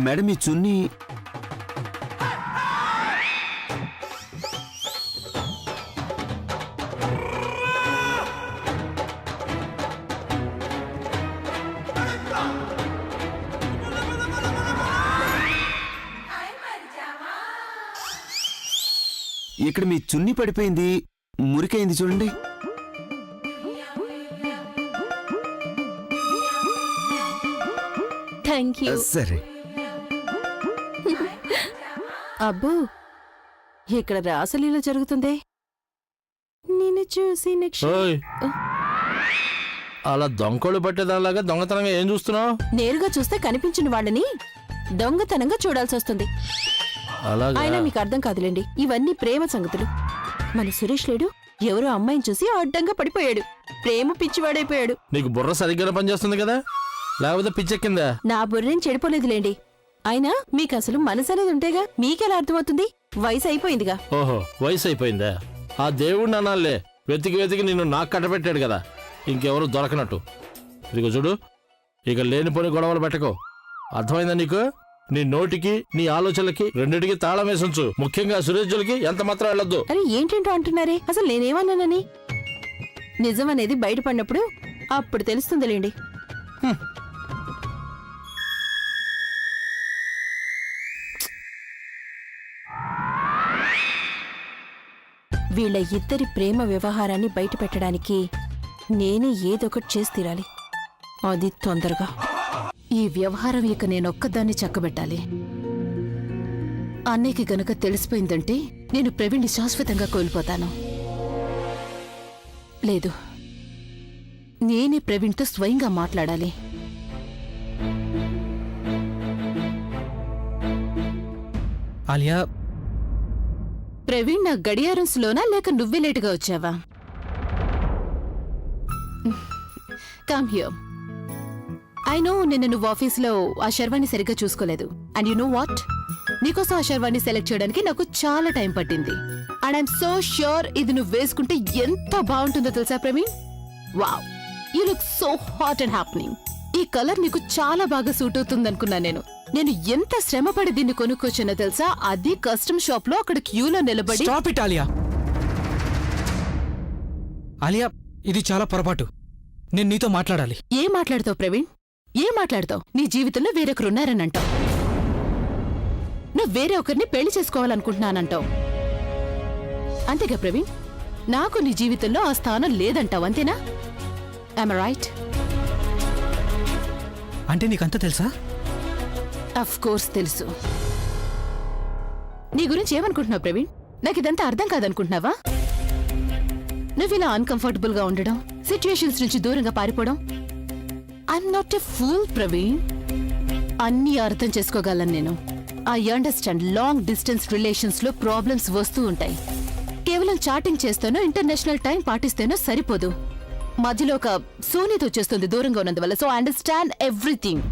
[SPEAKER 7] మేడం ఈ చున్నీ ఇక్కడ మీ చున్నీ పడిపోయింది, మురికైంది చూడండి.
[SPEAKER 1] Thank you.
[SPEAKER 7] సరే.
[SPEAKER 4] అబ్బో, ఇక్కడ రాసలీల జరుగుతుందే. నిన్ను చూసి
[SPEAKER 8] ఓయ్, అలా దొంగలు పట్టేదానిలాగా దొంగతనంగా ఏం చూస్తున్నావు?
[SPEAKER 4] నేరుగా చూస్తే కనిపించిన వాళ్ళని దొంగతనంగా చూడాల్సి వస్తుంది.
[SPEAKER 8] అలాగా?
[SPEAKER 4] అయినా మీకు అర్థం కాదులేండి, ఇవన్నీ ప్రేమ సంగతులు. మన సురేష్ లేడు, ఎవరో అమ్మాయిని చూసి అడ్డంగా పడిపోయాడు. ప్రేమ పిచ్చివాడైపోయాడు.
[SPEAKER 8] నీకు బుర్ర సరిగ్గా పనిచేస్తుంది కదా, లేకపోతే పిచ్చెక్కిందా?
[SPEAKER 4] నా బుర్రేం చెడిపోలేదులేండి. అయినా మీకు అసలు మనసు అనేది ఉంటేగా, మీకెలా అర్థమవుతుంది? వయసు అయిపోయిందిగా.
[SPEAKER 8] ఓహో, వయసు అయిపోయిందా? ఆ దేవుడిని అనాలే, వెతికి వెతికి నిన్ను నాకు కట్టబెట్టాడు కదా, ఇంకెవరు దొరకనట్టు. ఇదిగో చూడు, ఇక లేనిపోని గొడవలు పెట్టకో. అర్థమైందా నీకు? నీ నోటికి నీ ఆలోచనలకి రెండింటికి తాళం వేసుంచు. ముఖ్యంగా సురేష్లకి ఎంత మాత్రం వెళ్ళొద్దు.
[SPEAKER 4] అరే ఏంటంటో అంటున్నారే, అసలు నేనేమన్నానని? నిజం అనేది బయటపడినప్పుడు అప్పుడు తెలుస్తుందిలేండి. వీళ్ళ ఇద్దరి ప్రేమ వ్యవహారాన్ని బయట పెట్టడానికి నేనే ఏదొకటి చేసి తీరాలి. అది తొందరగా. ఈ వ్యవహారం ఇక నేనొక్కదాన్ని చక్కబెట్టాలి. అన్నయ్యకి గనక తెలిసిపోయిందంటే నేను ప్రవీణ్ని శాశ్వతంగా కోల్పోతాను. లేదు, నేనే ప్రవీణ్తో స్వయంగా మాట్లాడాలి.
[SPEAKER 9] ఆలియా,
[SPEAKER 2] ప్రవీణ్ నా గడియారం స్లోనా లేక నువ్వే లేటుగా వచ్చావా? Come here. ఐ నో నిన్న నువ్వు ఆఫీస్లో ఆ శర్వాణి సరిగ్గా చూసుకోలేదు. అండ్ యు నో వాట్, నీకోసం ఆ శర్వాణి సెలెక్ట్ చేయడానికి నాకు చాలా టైం పట్టింది. అండ్ ఐఎమ్ సో ష్యూర్ ఇది నువ్వు వేసుకుంటే ఎంత బాగుంటుందో తెలుసా Praveen? Wow, you look so hot and happening. ఈ కలర్ నీకు చాలా బాగా సూట్ అవుతుంది అనుకున్నా నేను. నేను ఎంత శ్రమపడి దీన్ని కొనుక్కొచ్చానో తెలుసా? అది కస్టమ్ షాప్ లో అక్కడ క్యూలో నిలబడి.
[SPEAKER 9] Stop it Alia. ఆలియా, ఇది చాలా పొరపాటు. నేను నీతో మాట్లాడాలి.
[SPEAKER 2] ఏం మాట్లాడతావు ప్రవీణ్? ఏం మాట్లాడతావు? నీ జీవితంలో వేరొకరున్నారనంటావు. నువ్వు వేరే ఒకరిని పెళ్లి చేసుకోవాలనుకుంటున్నానంటావు. అంతేగా ప్రవీణ్? నాకు నీ జీవితంలో ఆ స్థానం లేదంటావు, అంతేనా? I'm right?
[SPEAKER 9] అంటే నీకంతా తెలుసా?
[SPEAKER 2] అఫ్ కోర్స్ తెలుసు. నీ గురించి ఏమనుకుంటున్నావు ప్రవీణ్? నాకు ఇదంతా అర్థం కాదనుకుంటున్నావా? నువ్వు ఇలా అన్కంఫర్టబుల్ గా ఉండడం, సిచ్యుయేషన్స్ నుంచి దూరంగా పారిపోవడం. I'm not a fool Praveen. అన్నీ అర్థం చేసుకోగలను నేను. I understand long distance relations లో ప్రాబ్లమ్స్ వస్తూ ఉంటాయి. కేవలం చాటింగ్ చేస్తేనో ఇంటర్నేషనల్ టైం పాటిస్తేనో సరిపోదు. మధ్యలో ఒక సోనీతో వచ్చేస్తుంది దూరంగా ఉన్నందువల్ల. So I understand everything.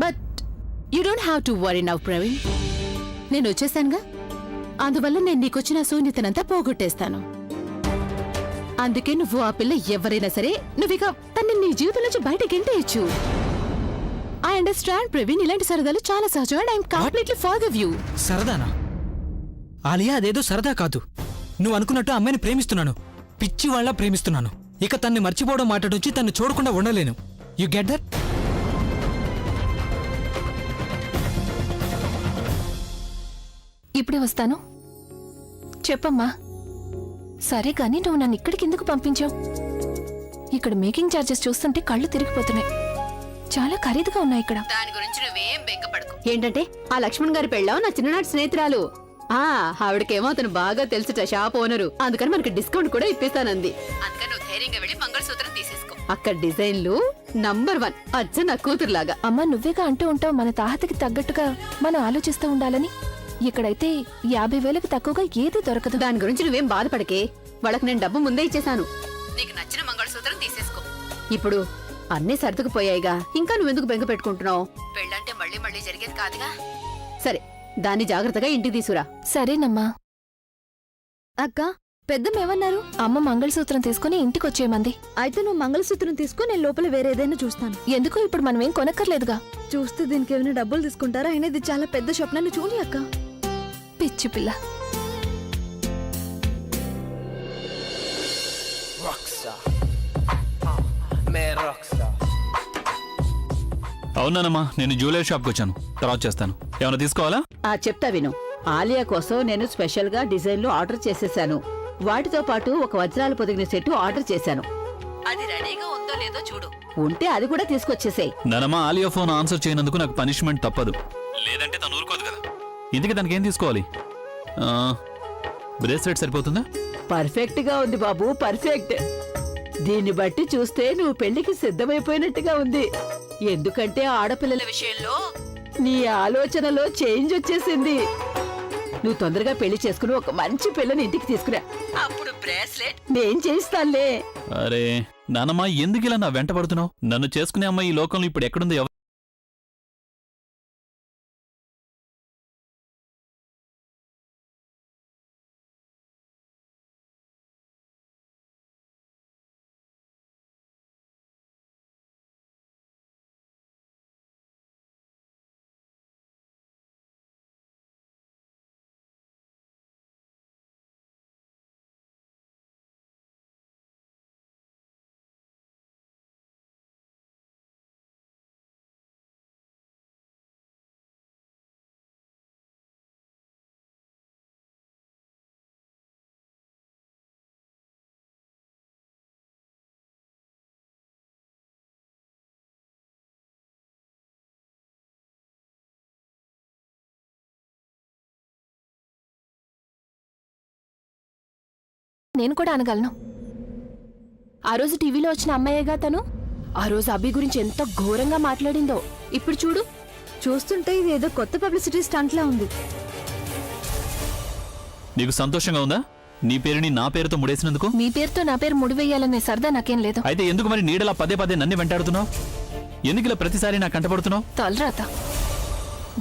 [SPEAKER 2] But you don't have to worry now Praveen. నేను వచ్చేసానుగా, అందువల్ల నేను నీకొచ్చిన శూన్యతనంతా పోగొట్టేస్తాను. అందుకే నువ్వు ఆ పిల్ల ఎవరైనా సరే నువ్విక తన్ని నీ జీవితం నుంచి బయటకి గెంటేయచ్చు. ఐ అండర్స్టాండ్ ప్రవీణ్, ఇలాంటి సరదాలు చాలా సహజం. And I'm completely forgive you.
[SPEAKER 9] సరదానా? ఆలియా, అదేదో సరదా కాదు. నువ్వు అనుకున్నట్టు అమ్మాయిని ప్రేమిస్తున్నాను, పిచ్చి వాళ్ళ ప్రేమిస్తున్నాను. ఇక తన్ని మర్చిపోవడం మాట నుంచి తన్ని చూడకుండా ఉండలేను. You get that?
[SPEAKER 1] ఇప్పుడే వస్తాను. చెప్పమ్మా. సరే కానీ నువ్వు నన్ను ఇక్కడికి ఎందుకు పంపించావు? ఇక్కడ మేకింగ్ ఛార్జెస్ చూస్తుంటే కళ్ళు తిరిగిపోతున్నాయి. చాలా ఖరీదుగా ఉన్నాయి ఇక్కడ.
[SPEAKER 5] దాని గురించి నువ్వేం బెంగపడకు. ఏంటంటే ఆ లక్ష్మణ్ గారి పెళ్ళావు నా చిన్ననాటి స్నేహితురాలు. ఆవిడకేమో అతను బాగా తెలుసుట, షాప్ ఓనరు. అందుకని మనకి డిస్కౌంట్ కూడా ఇప్పిస్తానంది. అందుకని నువ్వు ధైర్యంగా వెళ్ళి మంగళసూత్రం తీసేసుకో. అక్కడ డిజైన్లు నంబర్ 1. అచ్చ నా కూతురులాగా.
[SPEAKER 1] అమ్మ, నువ్వేగా అంటూ ఉంటావు మన తాహతకి తగ్గట్టుగా మనం ఆలోచిస్తూ ఉండాలని. ఇక్కడైతే 50,000కి తక్కువగా ఏది దొరకదు.
[SPEAKER 5] దాని గురించి నువ్వేం బాధపడకే. వాళ్ళకి నేను డబ్బు ముందే ఇచ్చేశాను. నీకు నచ్చిన మంగళసూత్రం తీసేసుకో. ఇప్పుడు అన్నీ సర్దుకుపోయాయిగా, ఇంకా నువ్వెందుకు బెంగ పెట్టుకుంటున్నావు? పెళ్ళంటే మళ్ళీ మళ్ళీ జరిగేది కాదుగా. సరే, దాన్ని జాగ్రత్తగా ఇంటికి తీసుకురా.
[SPEAKER 1] సరేనమ్మా.
[SPEAKER 3] అక్క, పెద్దమ్మేమన్నారు?
[SPEAKER 1] అమ్మ మంగళసూత్రం తీసుకుని ఇంటికి వచ్చేయమంది.
[SPEAKER 3] అయితే నువ్వు మంగళసూత్రం తీసుకో, నేను లోపల వేరే ఏదైనా చూస్తాను.
[SPEAKER 1] ఎందుకు? ఇప్పుడు మనమేం కొనక్కర్లేదుగా.
[SPEAKER 3] చూస్తే దీనికి ఏమైనా డబ్బులు తీసుకుంటారా? అయినా ఇది చాలా పెద్ద షాప్, నన్ను చూని అక్క.
[SPEAKER 1] పిచ్చి పిల్ల.
[SPEAKER 8] అవునానమ్మా, నేను జ్యువెలరీ షాప్కి వచ్చాను. తర్వాత చేస్తాను. ఏమైనా తీసుకోవాలా?
[SPEAKER 10] చెప్తా విను. ఆలియా కోసం నేను స్పెషల్ గా డిజైన్లు ఆర్డర్ చేసేసాను. వాటితో పాటు ఒక వజ్రాలు పొదిగిన సెట్ ఆర్డర్ చేశాను. అది రెడీగా ఉందో లేదో చూడు. ఉంటే అది కూడా తీసుకొచ్చేసేయ్.
[SPEAKER 8] నానమ్మా, ఆలియా ఫోన్ ఆన్సర్ చేయనందుకు నాకు పనిష్మెంట్ తప్పదు. లేదంటే తను ఊరుకోదు కదా. ఇందుకే దానికి ఏం తీసుకోవాలి? బ్రేస్లెట్ సరిపోతుందా?
[SPEAKER 10] పర్ఫెక్ట్ గా ఉంది బాబు, పర్ఫెక్ట్. దీన్ని బట్టి చూస్తే నువ్వు పెళ్లికి సిద్ధమైపోయినట్టుగా ఉంది. ఎందుకంటే ఆడపిల్లల విషయంలో నీ ఆలోచనలో చేంజ్ వచ్చేసింది. నువ్వు తొందరగా పెళ్లి చేసుకుని ఒక మంచి పిల్లని ఇంటికి తీసుకురా. అప్పుడు బ్రేస్లెట్ నేను చేయిస్తానులే.
[SPEAKER 8] అరే నానమ్మా, ఎందుకు ఇలా నా వెంట పడుతున్నావు? నన్ను చేసుకునే అమ్మాయి ఈ లోకంలో ఇప్పుడు ఎక్కడుందో
[SPEAKER 1] నేను కూడా అనగలను. ఆ రోజు టీవీలో వచ్చిన అమ్మాయేగా తను. ఆ రోజు అభి గురించి ఎంత ఘోరంగా మాట్లాడిందో. ఇప్పుడు చూడు.
[SPEAKER 3] చూస్తుంటే ఇది ఏదో కొత్త పబ్లిసిటీ స్టంట్ లా ఉంది.
[SPEAKER 8] నీకు సంతోషంగా ఉందా? నీ పేరుని నా పేరుతో ముడేసినందుకు?
[SPEAKER 1] మీ పేరుతో నా పేరు ముడివేయాలనే సరదా నాకేం లేదు.
[SPEAKER 8] అయితే ఎందుకు మరి నీడలా పదే పదే నన్ను వెంటాడుతున్నావు? ఎందుకు ఇలా ప్రతిసారి నా కంటపడుతున్నావు?
[SPEAKER 1] తలరాత.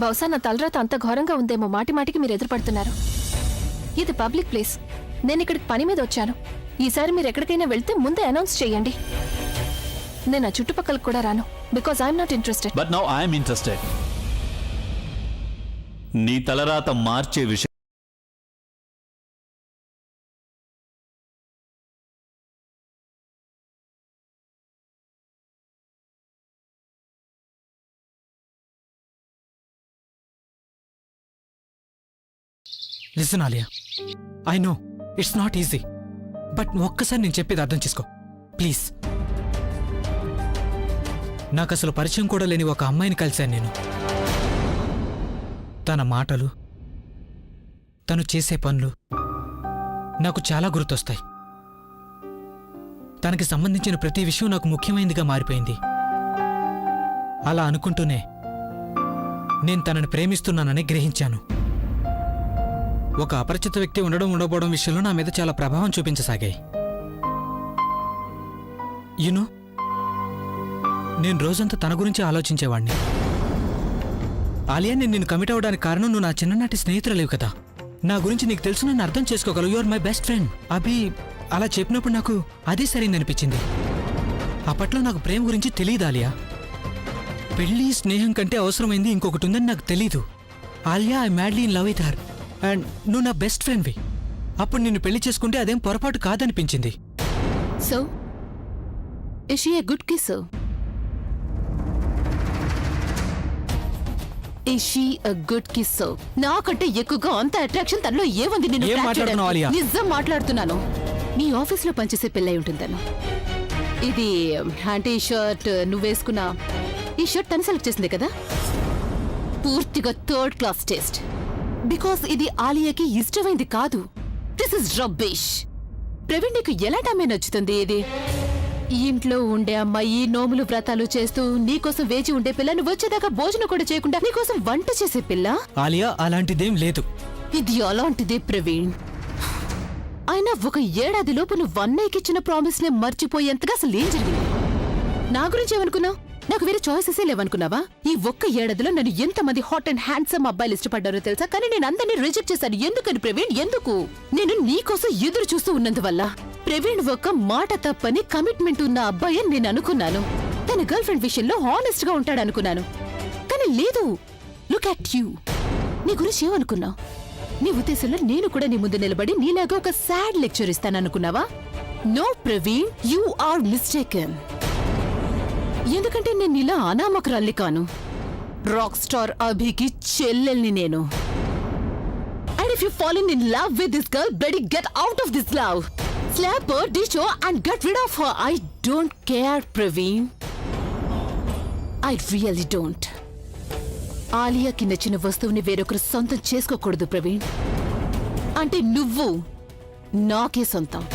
[SPEAKER 1] బహుశా నా తలరాత అంత ఘోరంగా ఉందేమో మాటి మాటికి మీరు ఎదురుపడుతున్నారు. ఇది పబ్లిక్ ప్లేస్. నేను ఇక్కడికి పని మీద వచ్చాను. ఈసారి మీరు ఎక్కడికైనా వెళ్తే ముందే అనౌన్స్ చేయండి. నేను ఆ చుట్టుపక్కలకు కూడా రాను. Because I'm not interested.
[SPEAKER 8] But now I'm interested. నీ తలరాత మార్చే విషయం
[SPEAKER 9] listen Alia, I know it's not easy, but ఒక్కసారి నేను చెప్పేది అర్థం చేసుకో ప్లీజ్. నాకు అసలు పరిచయం కూడా లేని ఒక అమ్మాయిని కలిశాను నేను. తన మాటలు, తను చేసే పనులు నాకు చాలా గుర్తొస్తాయి. తనకి సంబంధించిన ప్రతి విషయం నాకు ముఖ్యమైనదిగా మారిపోయింది. అలా అనుకుంటూనే నేను తనని ప్రేమిస్తున్నానని గ్రహించాను. ఒక అపరిచిత వ్యక్తి ఉండకపోవడం విషయంలో నా మీద చాలా ప్రభావం చూపించసాగాయి. యూనో, నేను రోజంతా తన గురించి ఆలోచించేవాణ్ణి. ఆలియా, నేను నిన్ను కమిట్ అవ్వడానికి కారణం నువ్వు నా చిన్ననాటి స్నేహితులేవు కదా. నా గురించి నీకు తెలుసు, నన్ను అర్థం చేసుకోగలవు. You are my best friend. Abhi అలా చెప్పినప్పుడు నాకు అదే సరైందనిపించింది. అప్పట్లో నాకు ప్రేమ గురించి తెలియదు ఆలియా. పెళ్లి స్నేహం కంటే అవసరమైంది ఇంకొకటి ఉందని నాకు తెలీదు. Alia, I madly in love with her and నువ్వు నా బెస్ట్ ఫ్రెండ్వి. అప్పుడు నిన్ను పెళ్లి చేసుకుంటే అదేం పొరపాటు కాదనిపించింది.
[SPEAKER 2] So is she a good kisser? Is she a good kisser? నాకంటే ఎక్కువగా అంత అట్రాక్షన్ తనలో ఏముంది? నిన్ను
[SPEAKER 9] ఏం
[SPEAKER 2] attract
[SPEAKER 9] మాట్లాడుతున్నావు,
[SPEAKER 2] చేయడానికి?
[SPEAKER 9] ఆలియా?
[SPEAKER 2] నిజం మాట్లాడుతున్నాను. నీ ఆఫీస్లో పనిచేసే పిల్లై ఉంటుంది తను. ఇది అంటే ఈ షర్ట్ నువ్వు వేసుకున్న ఈ షర్ట్ తను సెలెక్ట్ చేసిందే కదా? పూర్తిగా థర్డ్ క్లాస్ టేస్ట్. బికాస్ ఇది ఆలియాకి ఇష్టమైంది కాదు. This is rubbish. ప్రవీణ్, నీకు ఎలాంటి అమ్మాయి నచ్చుతుంది? ఇది ఇంట్లో ఉండే అమ్మాయి, నోములు వ్రతాలు చేస్తూ నీకోసం వేచి ఉండే పిల్ల, నువ్వు వచ్చేదాకా భోజనం కూడా చేయకుండా నీకోసం వంట చేసే పిల్ల.
[SPEAKER 9] ఆలియా, అలాంటిదేం లేదు.
[SPEAKER 2] ఇది అలాంటిదే ప్రవీణ్. అయినా ఒక ఏడాదిలోపు నువ్వు అన్నయ్యకిచ్చిన ప్రామిస్ నే మర్చిపోయేంతగా అసలు ఏం జరిగింది? నా గురించి ఏమనుకున్నావు? నాకు వేరే చాయిసెసే లేవనుకున్నావా? ఈ ఒక్క ఏడాదిలో నన్ను ఎంతమంది హాట్ అండ్ హ్యాండ్సమ్ అబ్బాయిలు ఇష్టపడ్డారో తెలుసా? కానీ నేను అందరినీ రిజెక్ట్ చేశాను. ఎందుకని ప్రవీణ్? ఎందుకు? నేను నీకోసం ఎదురు చూస్తూ ఉన్నందువల్ల. ప్రవీణ్ ఒక మాట తప్పని కమిట్మెంట్ ఉన్న అబ్బాయి అని నేను అనుకున్నాను. తన గర్ల్ ఫ్రెండ్ విషయంలో హానెస్ట్ గా ఉంటాడనుకున్నాను. కానీ లేదు. Look at you. నీ గురించి ఏమనుకున్నావు? నీ ఉద్దేశంలో నేను కూడా నీ ముందు నిలబడి నీలాగా ఒక సాడ్ లెక్చర్ ఇస్తాననుకున్నావా? No Praveen, you are mistaken. ఎందుకంటే నేను ఇలా అనామకురాల్ని కాను. రాక్ స్టార్ అభికి చెల్లెల్ని నేను. And if you fallen in love with this girl, bloody get out of this love. Slap her, ditch her and get rid of her. I don't care, Praveen. I really don't. ఆలియాకి నచ్చిన వస్తువుని వేరొకరు సొంతం చేసుకోకూడదు ప్రవీణ్. అంటే నువ్వు నాకే సొంతం.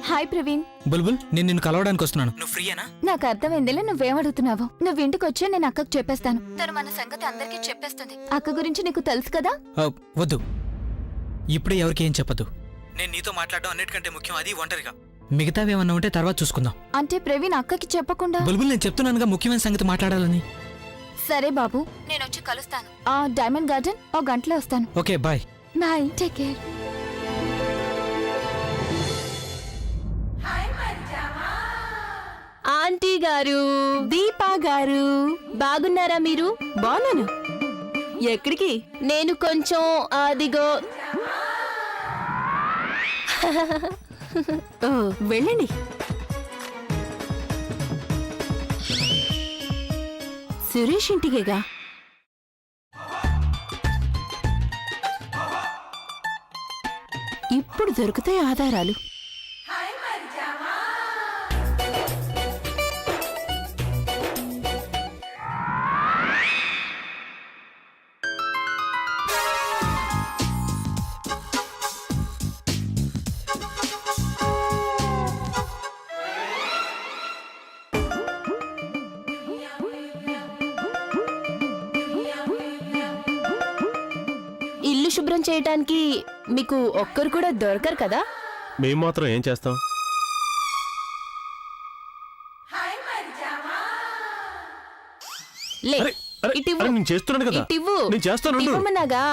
[SPEAKER 3] Hi Praveen.
[SPEAKER 9] బుల్బుల్, నేను నిన్ను కలవడానికి వస్తున్నాను. నువ్వు ఫ్రీయేనా?
[SPEAKER 3] నాకు అర్థమైందిలే నువ్వేమడుగుతున్నావు. నువ్వు ఇంటికి వచ్చి నేను అక్కకు చెప్పేస్తాను. తను మన సంగతి అందరికీ చెప్పేస్తుంది. అక్క గురించి నీకు తెలుసు కదా.
[SPEAKER 9] వద్దు, ఇప్పుడే ఎవరికి ఏం చెప్పదు. నేను నీతో మాట్లాడడం అన్నిటికంటే ముఖ్యం. అది ఒంటరిగా. మిగతావేమన్నా ఉంటే తర్వాత చూసుకుందాం.
[SPEAKER 3] అంటే ప్రవీణ్ అక్కకి చెప్పకుండా?
[SPEAKER 9] బుల్బుల్, నేను చెప్తున్నానుగా ముఖ్యమైన సంగతి మాట్లాడాలని.
[SPEAKER 3] సరే బాబు, నేను వచ్చి కలుస్తాను. ఆ డైమండ్ గార్డెన్ ఓ గంటలో వస్తాను.
[SPEAKER 9] Okay, bye.
[SPEAKER 3] Bye, take care.
[SPEAKER 1] Aunty గారు, దీపా గారు, బాగున్నారా మీరు?
[SPEAKER 4] బాగున్నాను. ఎక్కడికి?
[SPEAKER 1] నేను కొంచెం అదిగో.
[SPEAKER 4] ఓ, వెళ్ళండి. సురేష్ ఇంటికేగా. ఇప్పుడు దొరుకుతాయి ఆధారాలు.
[SPEAKER 1] ఇల్లు శుభ్రం చేయడానికి మీకు ఒక్కరు కూడా దొరకరు కదా?
[SPEAKER 6] మేం మాత్రం ఏం చేస్తాం?
[SPEAKER 1] లే
[SPEAKER 6] అరే అరే
[SPEAKER 1] ఇటివ్వు.
[SPEAKER 6] అరే, నేను చేస్తున్నాను కదా
[SPEAKER 1] ఇటివ్వు.
[SPEAKER 6] నేను చేస్తాను ఉండు.
[SPEAKER 1] ఇవ్వమన్నాగా.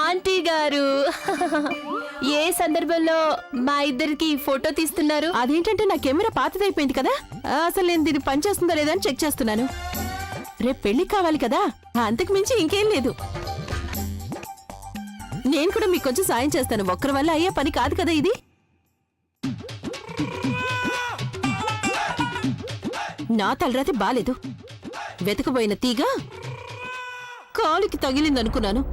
[SPEAKER 1] ఆంటీ గారు ఏ సందర్భంలో మా ఇద్దరికి ఫోటో తీస్తున్నారు?
[SPEAKER 4] అదేంటంటే నా కెమెరా పాతదైపోయింది కదా, అసలు నేను దీన్ని పనిచేస్తుందా లేదా అని చెక్ చేస్తున్నాను. రేపు పెళ్లికి కావాలి కదా, అంతకు మించి ఇంకేం లేదు. నేను కూడా మీకు కొంచెం సాయం చేస్తాను. ఒక్కరి వల్ల అయ్యే పని కాదు కదా ఇది. నా తలరాతి బాలేదు. వెతకబోయిన తీగ కాలికి తగిలిందనుకున్నాను.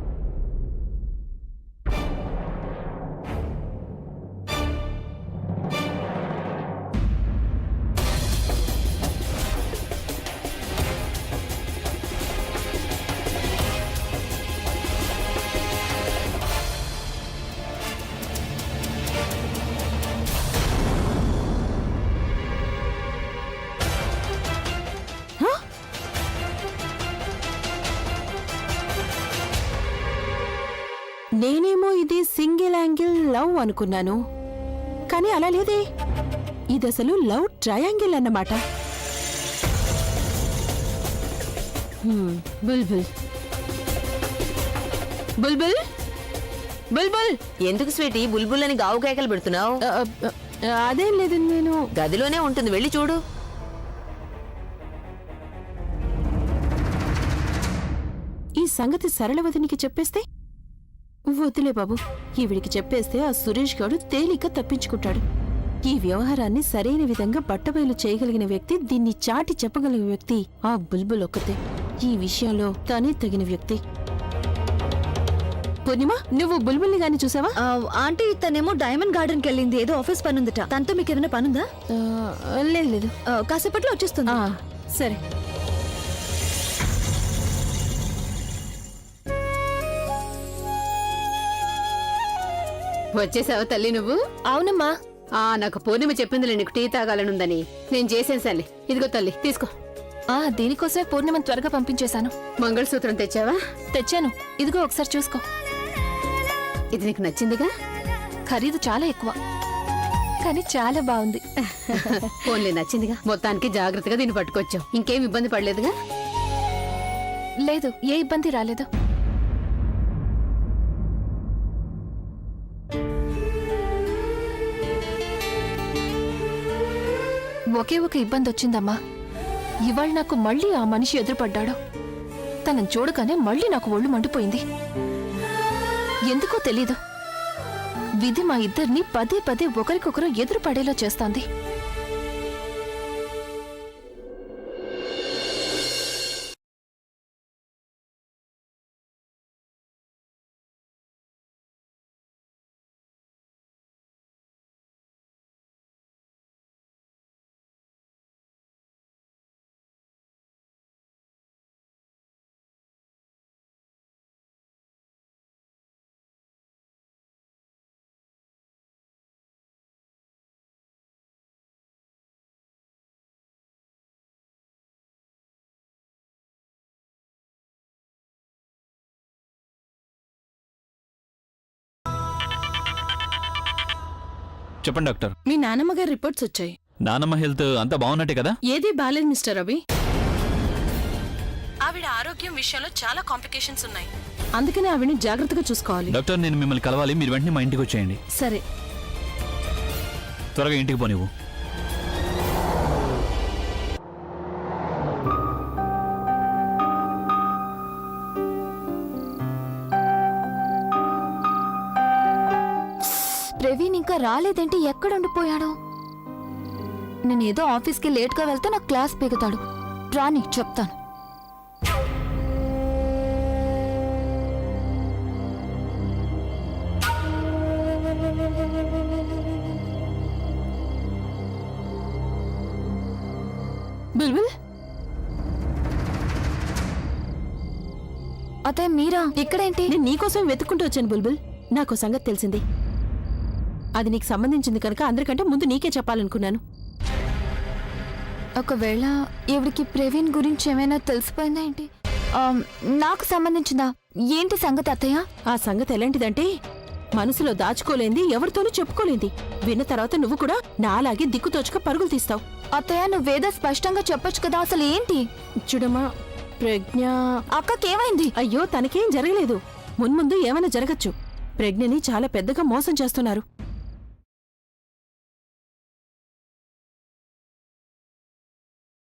[SPEAKER 4] నేనేమో ఇది సింగిల్ యాంగిల్ లవ్ అనుకున్నాను, కానీ అలా లేదే. ఇది అసలు లవ్ ట్రయాంగిల్ అన్నమాట. బుల్బుల్ బుల్బుల్ బుల్బుల్.
[SPEAKER 1] ఎందుకు స్వీటీ బుల్బుల్ అని గావు కేకలు పెడుతున్నావు?
[SPEAKER 4] అదేం లేదు, నేను
[SPEAKER 1] గదిలోనే ఉంటుంది, వెళ్ళి చూడు.
[SPEAKER 4] ఈ సంగతి సరళవదినికి చెప్పేస్తే, వద్దులే బాబు, ఈవిడికి చెప్పేస్తే ఆ సురేష్ గారు తేలిక తప్పించుకుంటాడు. ఈ వ్యవహారాన్ని సరైన విధంగా బట్టబయలు చేయగలిగిన వ్యక్తి, దీన్ని చాటి చెప్పగలిగిన వ్యక్తి ఆ బుల్బుల్ ఒక్కతే. ఈ విషయంలో తానే తగిన వ్యక్తి. పూర్ణిమ, నువ్వు బుల్బుల్ని గాని చూసావా?
[SPEAKER 3] ఆంటీ తనేమో డైమండ్ గార్డెన్ కి వెళ్ళింది, ఏదో ఆఫీస్ పనుందట. తనతో మీకు ఏమైనా పనుందా?
[SPEAKER 4] లేదు లేదు,
[SPEAKER 3] కాసేపట్లో వచ్చేస్తుంది.
[SPEAKER 4] సరే.
[SPEAKER 5] వచ్చేసావా తల్లి నువ్వు?
[SPEAKER 1] అవునమ్మా.
[SPEAKER 5] నాకు పూర్ణిమ చెప్పిందిలే నీకు టీ తాగాలనుందని. నేను చేసేసానులే. ఇదిగో తల్లి తీసుకో.
[SPEAKER 1] దీనికోసమే పూర్ణిమను త్వరగా పంపించేశాను.
[SPEAKER 5] మంగళసూత్రం తెచ్చావా?
[SPEAKER 1] తెచ్చాను, ఇదిగో ఒకసారి చూసుకో.
[SPEAKER 5] ఇది నీకు నచ్చిందిగా?
[SPEAKER 1] ఖరీదు చాలా ఎక్కువ, కానీ చాలా బాగుంది.
[SPEAKER 5] ఫోన్లే నచ్చిందిగా. మొత్తానికి జాగ్రత్తగా దీన్ని పట్టుకొచ్చావు. ఇంకేం ఇబ్బంది పడలేదుగా?
[SPEAKER 1] లేదు, ఏ ఇబ్బంది రాలేదు. ఒకే ఒక ఇబ్బంది వచ్చిందమ్మా. ఇవాళ నాకు మళ్ళీ ఆ మనిషి ఎదురుపడ్డాడు. తనని చూడగానే మళ్ళీ నాకు ఒళ్ళు మండిపోయింది. ఎందుకో తెలీదు, విధి మా ఇద్దరిని పదే పదే ఒకరికొకరు ఎదురుపడేలా చేస్తాంది.
[SPEAKER 8] చెప్పండి డాక్టర్.
[SPEAKER 2] మీ నానమ్మ గారి రిపోర్ట్స్ వచ్చాయి.
[SPEAKER 8] నానమ్మ హెల్త్ అంతా బాగున్నట్టే కదా?
[SPEAKER 2] ఏది బాలేదు మిస్టర్ రవి. ఆవిడ ఆరోగ్యం విషయంలో చాలా కాంప్లికేషన్స్ ఉన్నాయి, అందుకని ఆవిడని జాగ్రత్తగా చూసుకోవాలి.
[SPEAKER 8] డాక్టర్, నేను మిమ్మల్ని కలవాలి. మీరు వెంటనే మా ఇంటికి వచ్చేయండి.
[SPEAKER 2] సరే.
[SPEAKER 8] త్వరగా ఇంటికి పోనివ్వు.
[SPEAKER 3] ప్రవీణ్ ఇంకా రాలేదేంటి? ఎక్కడ ఉండిపోయాడు? నేనేదో ఆఫీస్కి లేట్గా వెళ్తే నాకు క్లాస్ పీకుతాడు. రాని చెప్తాను.
[SPEAKER 2] బుల్బుల్,
[SPEAKER 3] అదే మీరా ఇక్కడేంటి?
[SPEAKER 2] నేను నీకోసం వెతుక్కుంటూ వచ్చాను బుల్బుల్. నాకు సంగతి తెలిసింది, అది నీకు సంబంధించింది కనుక అందరికంటే ముందు నీకే చెప్పాలనుకున్నాను.
[SPEAKER 3] ఒకవేళ ఈవిడికి ప్రవీణ్ గురించి ఏమైనా తెలిసిపోయిందా ఏంటి? నాకు సంబంధించిందా? ఏంటి సంగతి అత్తయ్య?
[SPEAKER 4] ఆ సంగతి ఎలాంటిదంటే మనసులో దాచుకోలేంది ఎవరితోనూ చెప్పుకోలేంది. విన్న తర్వాత నువ్వు కూడా నాలాగే దిక్కుతోచుక పరుగులు తీస్తావు.
[SPEAKER 3] అత్తయ్య నువ్వేదో స్పష్టంగా చెప్పొచ్చు కదా, అసలు ఏంటి?
[SPEAKER 4] చూడమ్మా, ప్రజ్ఞ
[SPEAKER 3] అక్కకేమైంది?
[SPEAKER 4] అయ్యో తనకేం జరగలేదు. మున్ముందు ఏమైనా జరగచ్చు. ప్రజ్ఞని చాలా పెద్దగా మోసం చేస్తున్నారు.